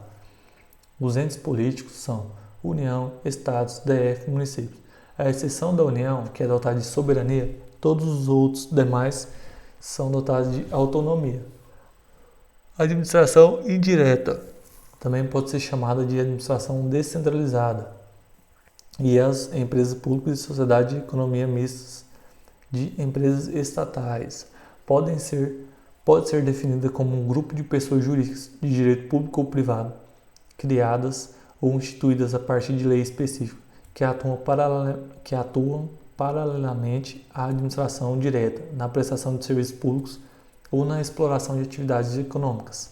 Os entes políticos são União, Estados, DF, municípios. À exceção da União, que é dotada de soberania, todos os outros demais são dotados de autonomia. Administração indireta também pode ser chamada de administração descentralizada. E as empresas públicas e sociedade de economia mistas de empresas estatais pode ser definida como um grupo de pessoas jurídicas de direito público ou privado, criadas ou instituídas a partir de lei específica, que atuam paralelamente à administração direta, na prestação de serviços públicos ou na exploração de atividades econômicas.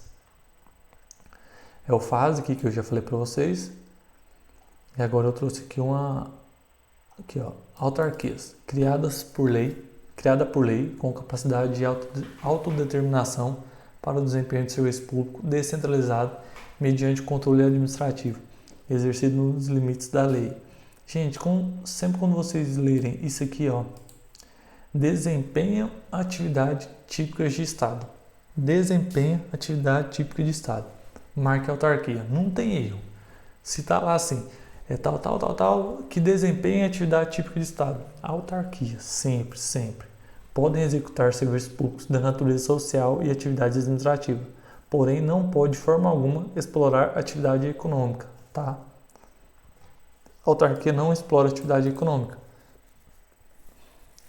É o FASE aqui que eu já falei para vocês. E agora eu trouxe aqui autarquias, criada por lei com capacidade de autodeterminação para o desempenho de serviço público descentralizado mediante controle administrativo, exercido nos limites da lei. Gente, sempre quando vocês lerem isso aqui, desempenham atividade típicas de Estado. Desempenha atividade típica de Estado. Marque autarquia. Não tem erro. Se está lá assim, tal, que desempenha atividade típica de Estado. Autarquia, sempre. Podem executar serviços públicos da natureza social e atividades administrativas, porém não pode de forma alguma explorar atividade econômica, tá? Autarquia não explora atividade econômica.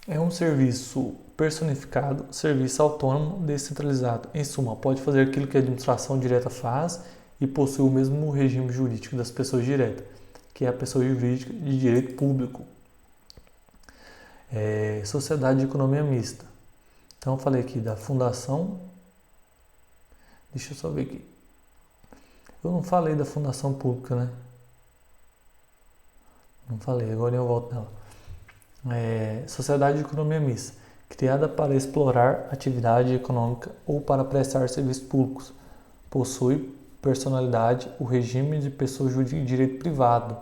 É um serviço personificado, serviço autônomo, descentralizado. Em suma, pode fazer aquilo que a administração direta faz e possui o mesmo regime jurídico das pessoas diretas, que é a pessoa jurídica de direito público. Sociedade de economia mista. Então eu falei aqui da fundação. Deixa eu só ver aqui. Eu não falei da fundação pública, né? Não falei, agora eu volto nela. Sociedade de economia mista, criada para explorar atividade econômica ou para prestar serviços públicos. Possui personalidade, o regime de pessoa jurídica de direito privado.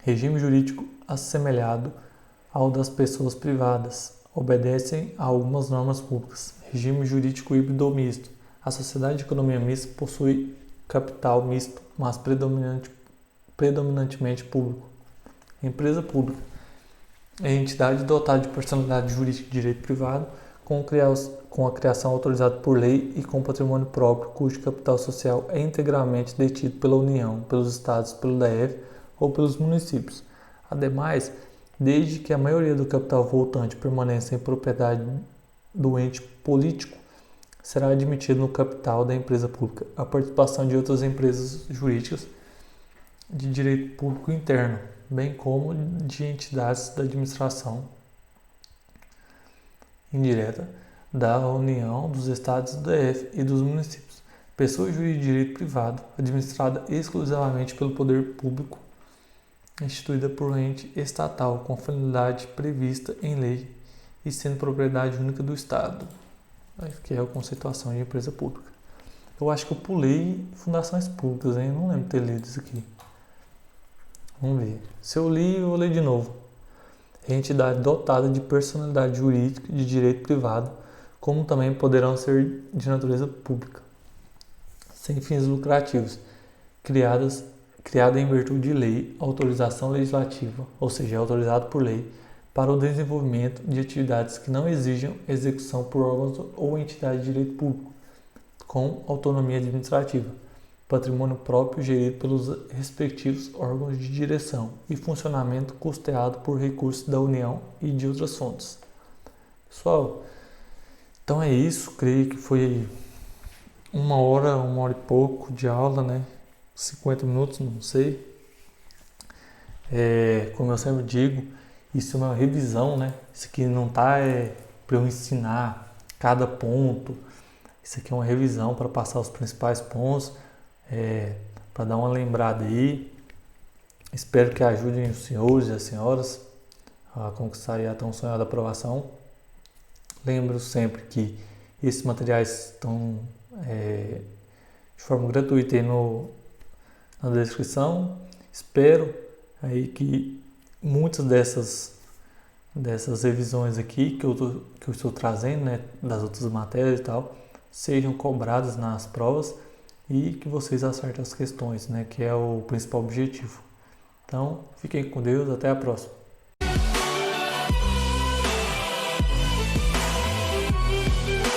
Regime jurídico assemelhado ao das pessoas privadas. Obedecem a algumas normas públicas. Regime jurídico híbrido ou misto. A sociedade de economia mista possui capital misto, mas predominantemente público. Empresa pública é entidade dotada de personalidade jurídica de direito privado, com a criação autorizada por lei e com patrimônio próprio, cujo capital social é integralmente detido pela União, pelos Estados, pelo DF ou pelos municípios. Ademais, desde que a maioria do capital voltante permaneça em propriedade do ente político, será admitido no capital da empresa pública a participação de outras empresas jurídicas de direito público interno, bem como de entidades da administração indireta da União, dos Estados, do DF e dos municípios. Pessoa jurídica de direito privado, administrada exclusivamente pelo poder público, instituída por ente estatal com finalidade prevista em lei e sendo propriedade única do Estado, que é a conceituação de empresa pública. Eu acho que eu pulei fundações públicas, hein? Não lembro de ter lido isso aqui. Vamos ver. Se eu li, eu vou ler de novo. Entidade dotada de personalidade jurídica de direito privado, como também poderão ser de natureza pública, sem fins lucrativos, criada em virtude de lei, autorização legislativa, ou seja, autorizado por lei, para o desenvolvimento de atividades que não exijam execução por órgãos ou entidades de direito público, com autonomia administrativa, patrimônio próprio gerido pelos respectivos órgãos de direção e funcionamento custeado por recursos da União e de outras fontes. Pessoal, então é isso, creio que foi uma hora e pouco de aula, né? 50 minutos, não sei. Como eu sempre digo, isso é uma revisão, né? Isso aqui não tá para eu ensinar cada ponto. Isso aqui é uma revisão para passar os principais pontos, para dar uma lembrada aí. Espero que ajudem os senhores e as senhoras a conquistar a tão sonhada aprovação. Lembro sempre que esses materiais estão de forma gratuita aí na descrição. Espero aí que muitas dessas revisões aqui que eu estou trazendo, né, das outras matérias e tal, sejam cobradas nas provas e que vocês acertem as questões, né, que é o principal objetivo. Então, fiquem com Deus, até a próxima.